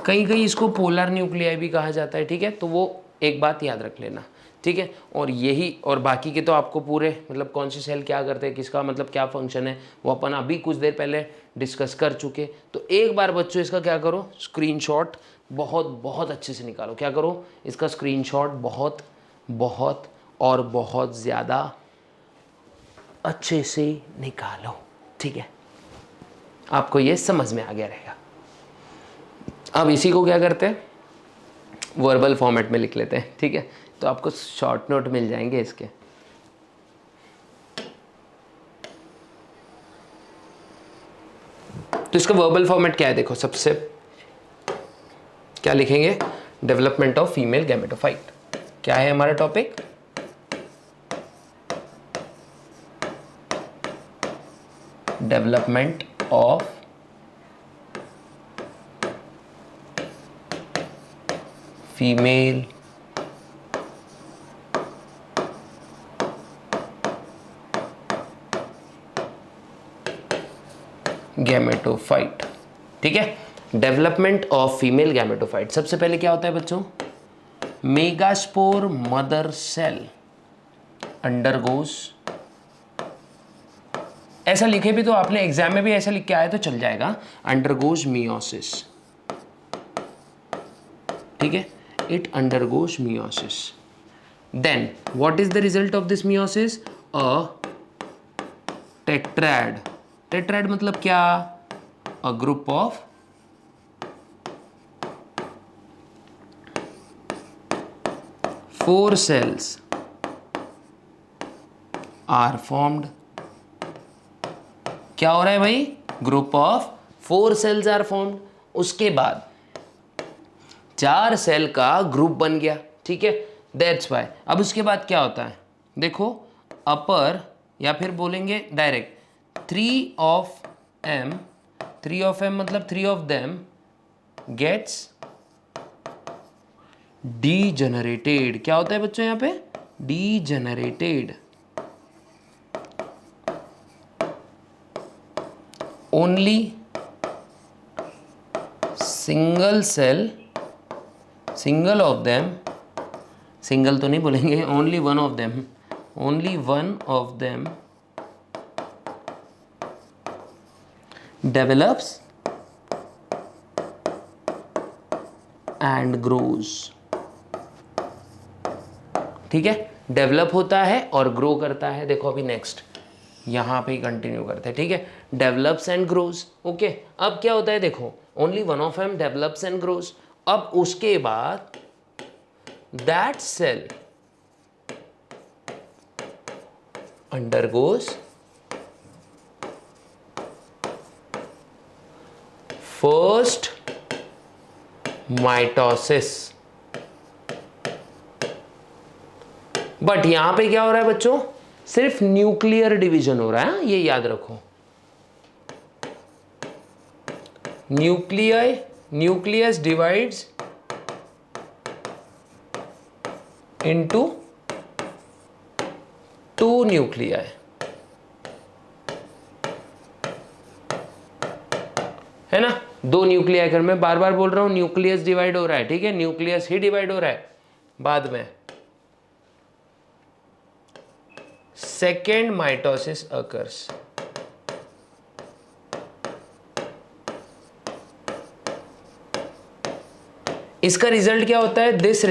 कहीं कहीं इसको पोलर न्यूक्लियाई भी कहा जाता है, ठीक है। तो वो एक बात याद रख लेना, ठीक है। और यही, और बाकी के तो आपको पूरे मतलब कौन सी सेल क्या करते हैं, किसका मतलब क्या फंक्शन है, वो अपन अभी कुछ देर पहले डिस्कस कर चुके। तो एक बार बच्चों इसका क्या करो, स्क्रीनशॉट बहुत बहुत अच्छे से निकालो। क्या करो, इसका स्क्रीनशॉट बहुत बहुत और बहुत ज़्यादा अच्छे से निकालो, ठीक है। आपको ये समझ में आ गया रहेगा। अब इसी को क्या करते हैं, वर्बल फॉर्मेट में लिख लेते हैं, ठीक है। तो आपको शॉर्ट नोट मिल जाएंगे इसके। तो इसका वर्बल फॉर्मेट क्या है, देखो सबसे क्या लिखेंगे, डेवलपमेंट ऑफ फीमेल गैमेटोफाइट। क्या है हमारा topic, development of female gametophyte, ठीक है। डेवलपमेंट ऑफ फीमेल गैमेटोफाइट, सबसे पहले क्या होता है बच्चों, मेगास्पोर मदर सेल अंडरगोस, ऐसा लिखे भी तो आपने एग्जाम में भी ऐसा लिख के आया तो चल जाएगा, अंडरगोज मियोसिस, ठीक है। It undergoes meiosis, then what is the result of this meiosis, a tetrad. Tetrad मतलब क्या, a group of four cells are formed. क्या हो रहा है भाई, group of 4 cells are formed. उसके बाद 4 सेल का ग्रुप बन गया, ठीक है, दैट्स वाई। अब उसके बाद क्या होता है, देखो अपर, या फिर बोलेंगे direct 3 of M, 3 of M मतलब 3 ऑफ देम गेट्स डीजेनरेटेड। क्या होता है बच्चों यहाँ पे, degenerated. Only single cell, single of them, single तो नहीं बोलेंगे, only one of them, only one of them develops and grows, ठीक है। डेवलप होता है और ग्रो करता है। देखो अभी नेक्स्ट यहां पे ही कंटिन्यू करते हैं, ठीक है, डेवलप्स एंड ग्रोज, ओके। अब क्या होता है, देखो only one of M develops and grows. अब उसके बाद that cell undergoes first mitosis. But यहां पे क्या हो रहा है बच्चों, सिर्फ न्यूक्लियर डिवीजन हो रहा है, ये याद रखो। न्यूक्लियस डिवाइड्स इनटू 2 न्यूक्लियाई, है ना। 2 न्यूक्लियाई, अगर मैं बार बार बोल रहा हूं न्यूक्लियस डिवाइड हो रहा है, ठीक है, न्यूक्लियस ही डिवाइड हो रहा है। बाद में सेकेंड माइटोसिस अकर्स। इसका रिजल्ट क्या होता है, this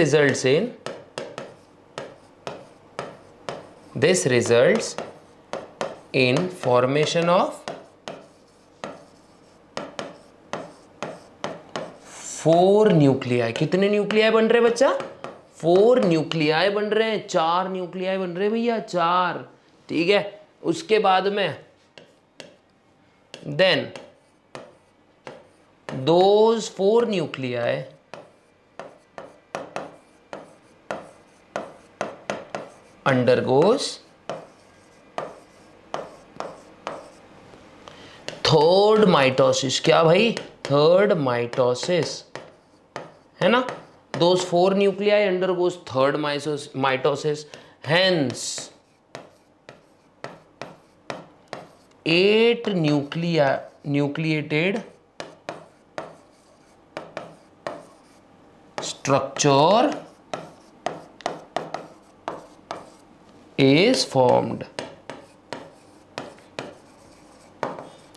results in formation of 4 nuclei. कितने न्यूक्लियाई बन रहे बच्चा, 4 न्यूक्लियाई बन रहे हैं, 4 न्यूक्लियाई बन रहे हैं भैया, 4, ठीक है। उसके बाद में then those 4 nuclei undergoes third mitosis. क्या भाई, थर्ड माइटोसिस, है ना। Those 4 nuclei undergoes third mitosis, hence 8 nucleated structure is formed।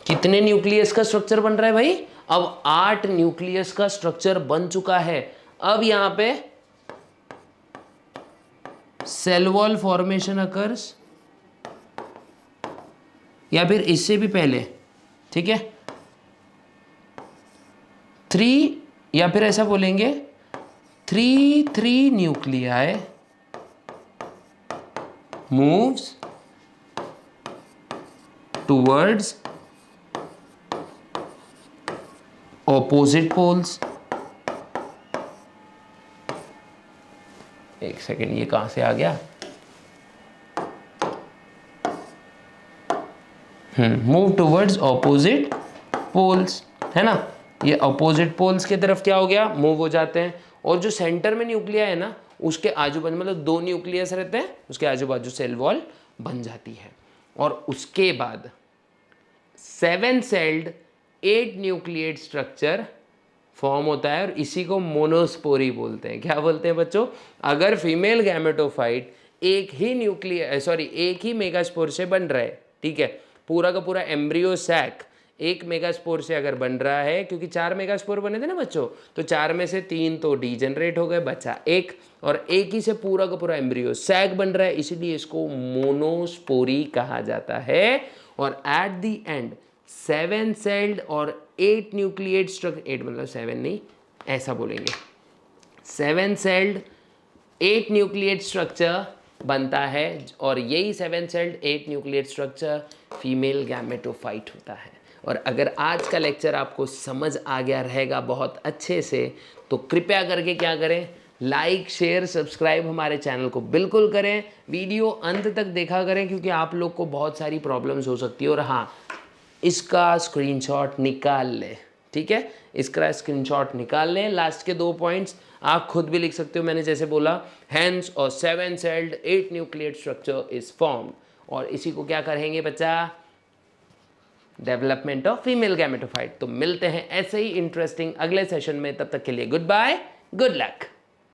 कितने न्यूक्लियस का स्ट्रक्चर बन रहा है भाई, अब 8 न्यूक्लियस का स्ट्रक्चर बन चुका है। अब यहां पे सेल वॉल फॉर्मेशन अकर्स, या फिर इससे भी पहले, ठीक है, 3, या फिर ऐसा बोलेंगे 3 nuclei moves towards opposite poles। एक सेकेंड, ये कहां से आ गया, मूव टूवर्ड्स ऑपोजिट पोल्स, है ना। ये ऑपोजिट पोल्स की तरफ क्या हो गया, मूव हो जाते हैं। और जो सेंटर में न्यूक्लिया है ना, उसके आजू बाजू, मतलब 2 न्यूक्लियस रहते हैं, उसके आजू बाजू सेल वॉल बन जाती है। और उसके बाद 7 सेल्ड 8 न्यूक्लिएट स्ट्रक्चर फॉर्म होता है, और इसी को मोनोस्पोरी बोलते हैं। क्या बोलते हैं बच्चों, अगर फीमेल गैमेटोफाइट एक ही मेगास्पोर से बन रहा है, ठीक है, पूरा का पूरा एम्ब्रियो सैक एक मेगास्पोर से अगर बन रहा है, क्योंकि 4 मेगास्पोर बने थे ना बच्चों, तो 4 में से 3 तो डीजेनरेट हो गए, बचा एक, और एक ही से पूरा का पूरा एम्ब्रियो सैक बन रहा है, इसीलिए इसको मोनोस्पोरी कहा जाता है। और एट द एंड 7 सेल्ड और 8 न्यूक्लिएट स्ट्रक्चर, 8 मतलब 7 नहीं, ऐसा बोलेंगे, 7 सेल्ड 8 न्यूक्लिएट स्ट्रक्चर बनता है, और यही 7 sailed 8 nucleate structure female gametophyte होता है। और अगर आज का लेक्चर आपको समझ आ गया रहेगा बहुत अच्छे से, तो कृपया करके क्या करें, लाइक शेयर सब्सक्राइब हमारे चैनल को बिल्कुल करें, वीडियो अंत तक देखा करें, क्योंकि आप लोग को बहुत सारी प्रॉब्लम्स हो सकती है। और हाँ, इसका स्क्रीनशॉट निकाल लें, ठीक है, इसका स्क्रीनशॉट निकाल लें। लास्ट के 2 पॉइंट्स आप खुद भी लिख सकते हो, मैंने जैसे बोला, हेंस और 7 sailed 8 nucleate structure is formed. और इसी को क्या करेंगे बच्चा, डेवलपमेंट ऑफ फीमेल गैमेटोफाइट। तो मिलते हैं ऐसे ही इंटरेस्टिंग अगले सेशन में, तब तक के लिए गुड बाय, गुड लक।